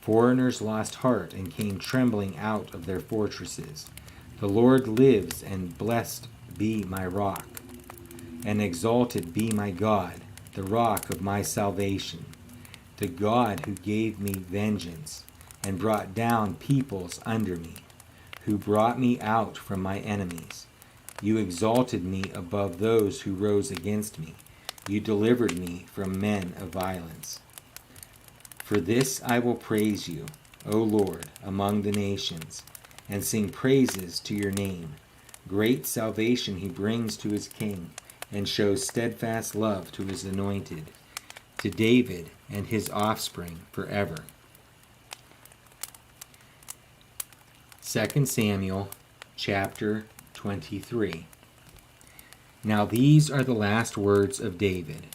S1: Foreigners lost heart and came trembling out of their fortresses. The Lord lives, and blessed be my rock, and exalted be my God, the rock of my salvation, the God who gave me vengeance, and brought down peoples under me, who brought me out from my enemies. You exalted me above those who rose against me. You delivered me from men of violence. For this I will praise you, O Lord, among the nations, and sing praises to your name. Great salvation he brings to his king, and shows steadfast love to his anointed, to David and his offspring forever. 2 Samuel chapter 23. Now these are the last words of David.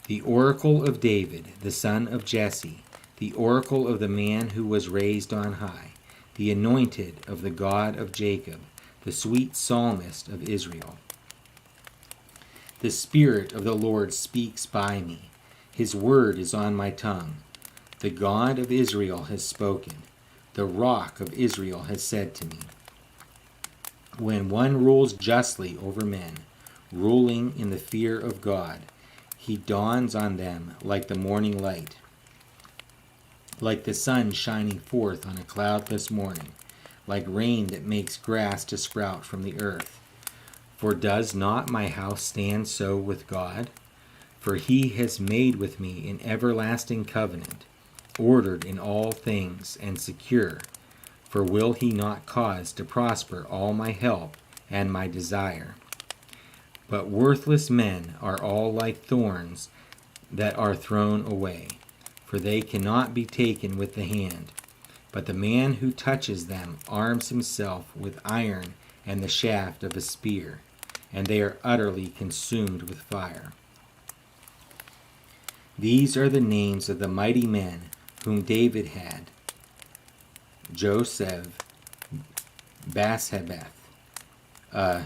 S1: The oracle of David, the son of Jesse, the oracle of the man who was raised on high, the anointed of the God of Jacob, the sweet psalmist of Israel. The Spirit of the Lord speaks by me. His word is on my tongue. The God of Israel has spoken. The rock of Israel has said to me. When one rules justly over men, ruling in the fear of God, he dawns on them like the morning light, like the sun shining forth on a cloudless morning, like rain that makes grass to sprout from the earth. For does not my house stand so with God? For he has made with me an everlasting covenant, ordered in all things and secure. For will he not cause to prosper all my help and my desire? But worthless men are all like thorns that are thrown away, for they cannot be taken with the hand. But the man who touches them arms himself with iron and the shaft of a spear, and they are utterly consumed with fire. These are the names of the mighty men whom David had: Joseph, Basshebeth, a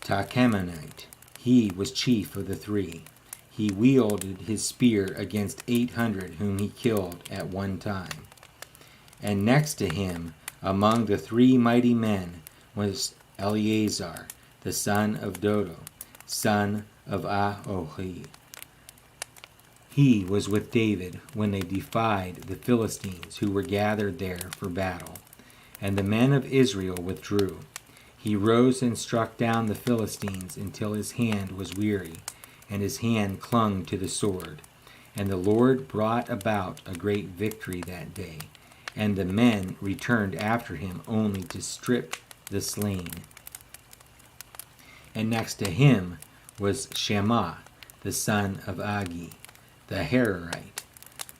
S1: Tachemonite. He was chief of the three. He wielded his spear against 800 whom he killed at one time. And next to him, among the three mighty men, was Eleazar, the son of Dodo, son of Ahohi. He was with David when they defied the Philistines who were gathered there for battle, and the men of Israel withdrew. He rose and struck down the Philistines until his hand was weary, and his hand clung to the sword. And the Lord brought about a great victory that day, and the men returned after him only to strip the slain. And next to him was Shammah, the son of Agi, the Hararite.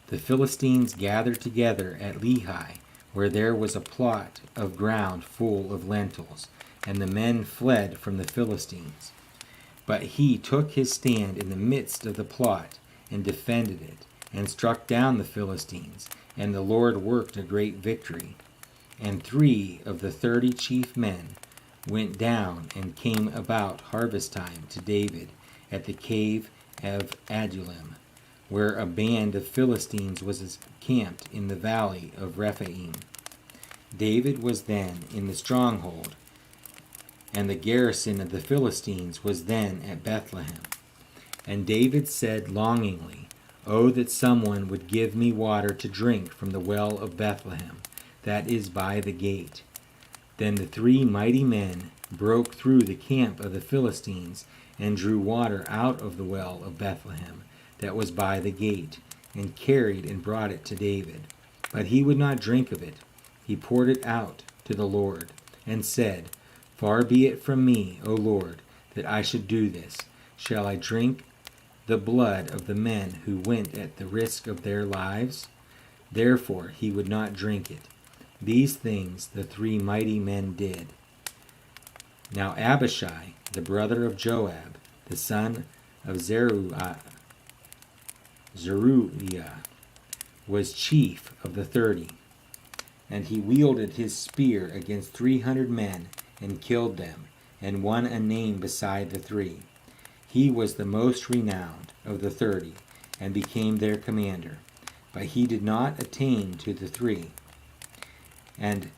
S1: The Philistines gathered together at Lehi, where there was a plot of ground full of lentils, and the men fled from the Philistines. But he took his stand in the midst of the plot and defended it, and struck down the Philistines, and the Lord worked a great victory. And 3 of the 30 chief men went down and came about harvest time to David at the cave of Adullam, where a band of Philistines was camped in the valley of Rephaim. David was then in the stronghold, and the garrison of the Philistines was then at Bethlehem. And David said longingly, "Oh, that someone would give me water to drink from the well of Bethlehem, that is by the gate." Then the 3 mighty men broke through the camp of the Philistines and drew water out of the well of Bethlehem, that was by the gate, and carried and brought it to David. But he would not drink of it. He poured it out to the Lord, and said, "Far be it from me, O Lord, that I should do this. Shall I drink the blood of the men who went at the risk of their lives?" Therefore he would not drink it. These things the 3 mighty men did. Now Abishai, the brother of Joab, the son of Zeruiah, was chief of the 30. And he wielded his spear against 300 men, and killed them, and won a name beside the 3. He was the most renowned of the 30, and became their commander. But he did not attain to the 3. And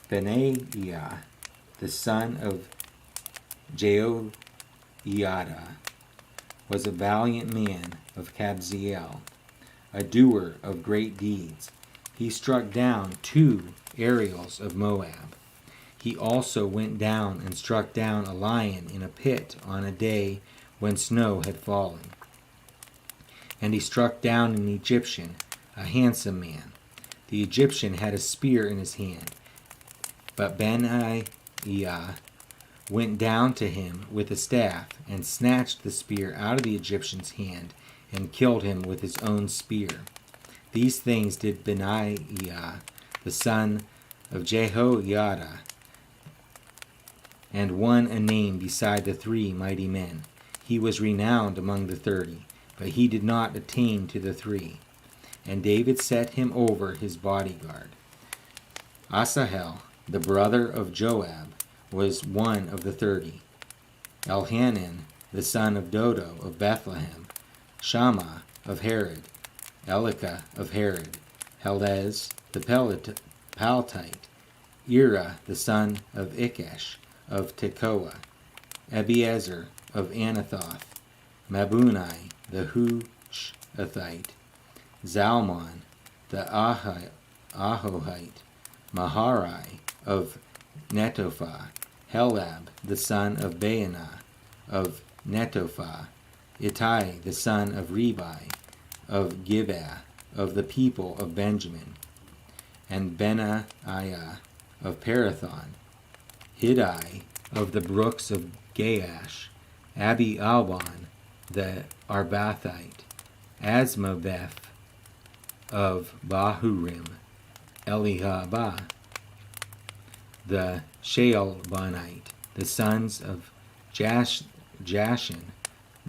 S1: Benaiah, the son of Jehoiada, was a valiant man of Kabzeel, a doer of great deeds. He struck down 2 Ariels of Moab. He also went down and struck down a lion in a pit on a day when snow had fallen. And he struck down an Egyptian, a handsome man. The Egyptian had a spear in his hand. But Benaiah went down to him with a staff, and snatched the spear out of the Egyptian's hand, and killed him with his own spear. These things did Benaiah, the son of Jehoiada, and won a name beside the 3 mighty men. He was renowned among the 30, but he did not attain to the 3. And David set him over his bodyguard. Asahel, the brother of Joab, was one of the 30. Elhanan, the son of Dodo of Bethlehem, Shammah of Herod, Elikah of Herod, Helez the Paltite, Ira the son of Ikesh of Tekoa, Abiezer of Anathoth, Mabunai the Hushathite, Zalmon the Ahohite, Maharai of Netophah, Helab the son of Baanah of Netophah, Ittai the son of Ribai of Gibeah of the people of Benjamin, and Benaiah of Parathon, Hiddai of the brooks of Gaash, Abi-albon the Arbathite, Asmaveth of Bahurim, Elihabah the Shaalbonite, the sons of Jashin,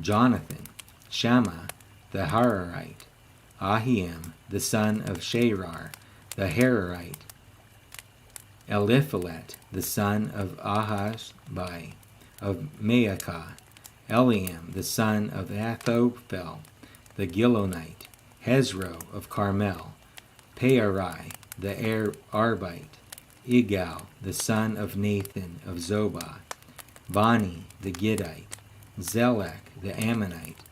S1: Jonathan, Shammah the Hararite, Ahiam the son of Sharar the Hararite, Eliphalet the son of Ahasbai of Maacah, Eliam the son of Athophel the Gilonite, Hezro of Carmel, Pearai the Arbite, Igal the son of Nathan of Zobah, Bani the Gittite, Zelek the Ammonite,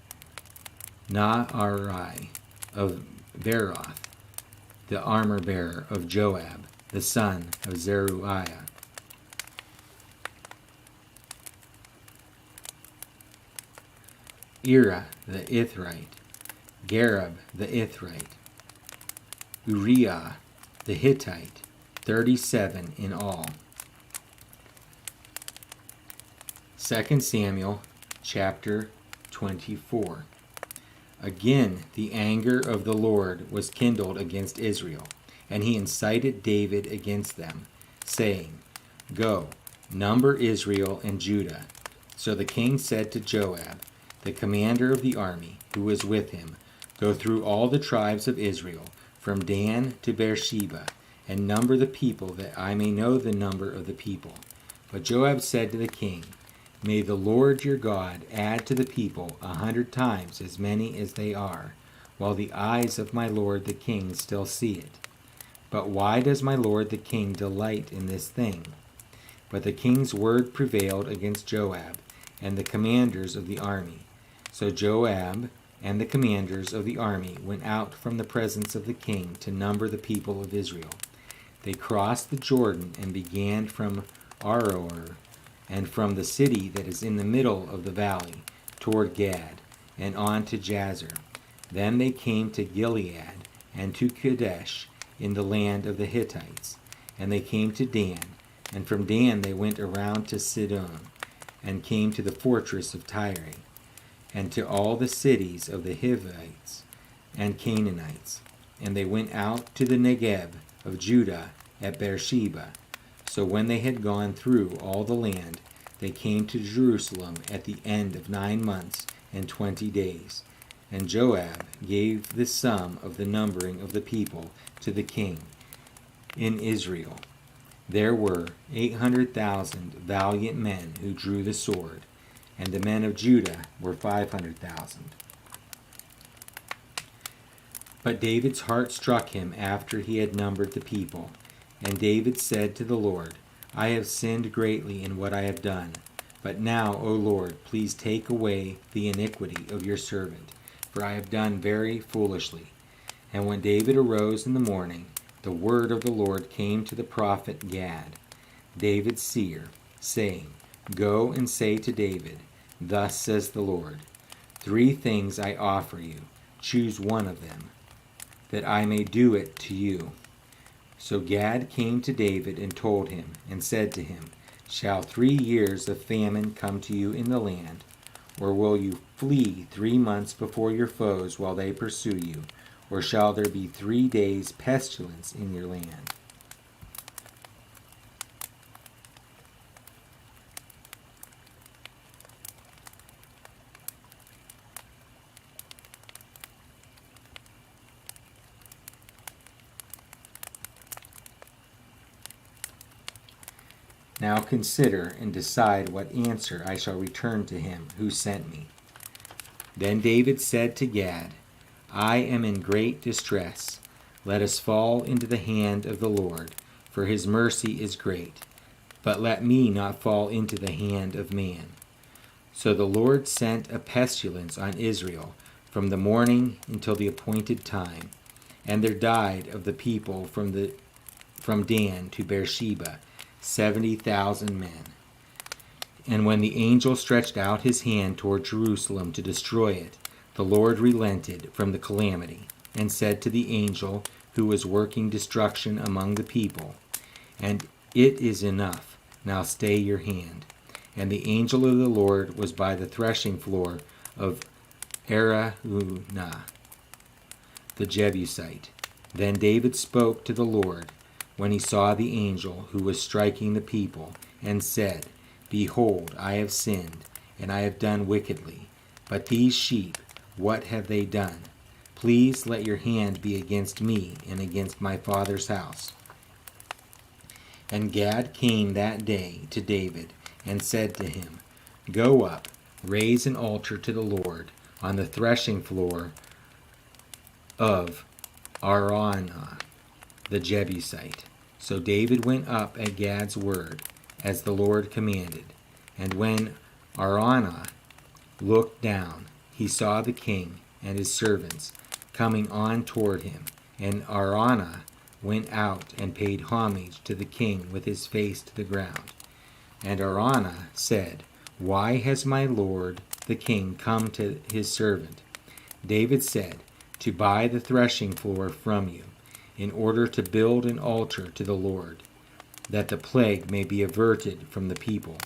S1: Naarai of Beroth, the armor-bearer of Joab, the son of Zeruiah. Ira the Ithrite, Gareb the Ithrite, Uriah the Hittite, 37 in all. 2 Samuel chapter 24. Again the anger of the Lord was kindled against Israel, and he incited David against them, saying, "Go, number Israel and Judah, So the king said to Joab, the commander of the army, who was with him, "Go through all the tribes of Israel, from Dan to Beersheba, and number the people, that I may know the number of the people." But Joab said to the king, "May the Lord your God add to the people 100 times as many as they are, while the eyes of my lord the king still see it. But why does my lord the king delight in this thing?" But the king's word prevailed against Joab and the commanders of the army. So Joab and the commanders of the army went out from the presence of the king to number the people of Israel. They crossed the Jordan and began from Aroer, and from the city that is in the middle of the valley, toward Gad, and on to Jazer. Then they came to Gilead and to Kadesh in the land of the Hittites. And they came to Dan, and from Dan they went around to Sidon, and came to the fortress of Tyre, and to all the cities of the Hivites and Canaanites. And they went out to the Negeb of Judah at Beersheba. So when they had gone through all the land, they came to Jerusalem at the end of 9 months and 20 days. And Joab gave the sum of the numbering of the people to the king in Israel. There were 800,000 valiant men who drew the sword, and the men of Judah were 500,000. But David's heart struck him after he had numbered the people. And David said to the Lord, "I have sinned greatly in what I have done. But now, O Lord, please take away the iniquity of your servant, for I have done very foolishly." And when David arose in the morning, the word of the Lord came to the prophet Gad, David's seer, saying, "Go and say to David, Thus says the Lord, 3 things I offer you, choose one of them, that I may do it to you." So Gad came to David and told him, and said to him, "Shall 3 years of famine come to you in the land? Or will you flee 3 months before your foes while they pursue you? Or shall there be 3 days pestilence in your land?" Now consider and decide what answer I shall return to him who sent me. Then David said to Gad, "I am in great distress. Let us fall into the hand of the Lord, for his mercy is great. But let me not fall into the hand of man." So the Lord sent a pestilence on Israel from the morning until the appointed time, and there died of the people from Dan to Beersheba 70,000 men. And when the angel stretched out his hand toward Jerusalem to destroy it, the Lord relented from the calamity, and said to the angel who was working destruction among the people, "And it is enough, now stay your hand." And the angel of the Lord was by the threshing floor of Araunah, the Jebusite. Then David spoke to the Lord when he saw the angel who was striking the people, and said, "Behold, I have sinned, and I have done wickedly. But these sheep, what have they done? Please let your hand be against me and against my father's house." And Gad came that day to David, and said to him, "Go up, raise an altar to the Lord on the threshing floor of Araunah the Jebusite." So David went up at Gad's word, as the Lord commanded. And when Araunah looked down, he saw the king and his servants coming on toward him. And Araunah went out and paid homage to the king with his face to the ground. And Araunah said, "Why has my lord the king come to his servant?" David said, "To buy the threshing floor from you, in order to build an altar to the Lord, that the plague may be averted from the people."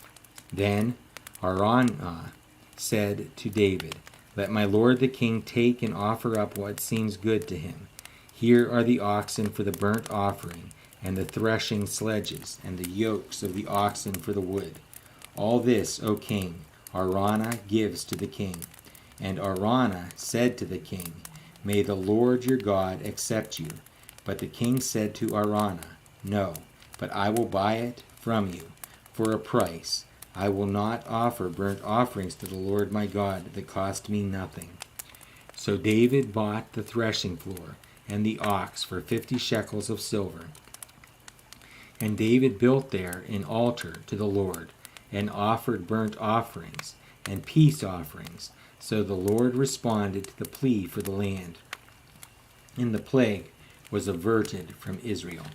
S1: Then Araunah said to David, "Let my lord the king take and offer up what seems good to him. Here are the oxen for the burnt offering, and the threshing sledges, and the yokes of the oxen for the wood. All this, O king, Araunah gives to the king. And Araunah said to the king, May the Lord your God accept you. But the king said to Araunah, No, but I will buy it from you for a price. I will not offer burnt offerings to the Lord my God that cost me nothing. So David bought the threshing floor and the ox for 50 shekels of silver. And David built there an altar to the Lord, and offered burnt offerings and peace offerings. So the Lord responded to the plea for the land, and the plague was averted from Israel.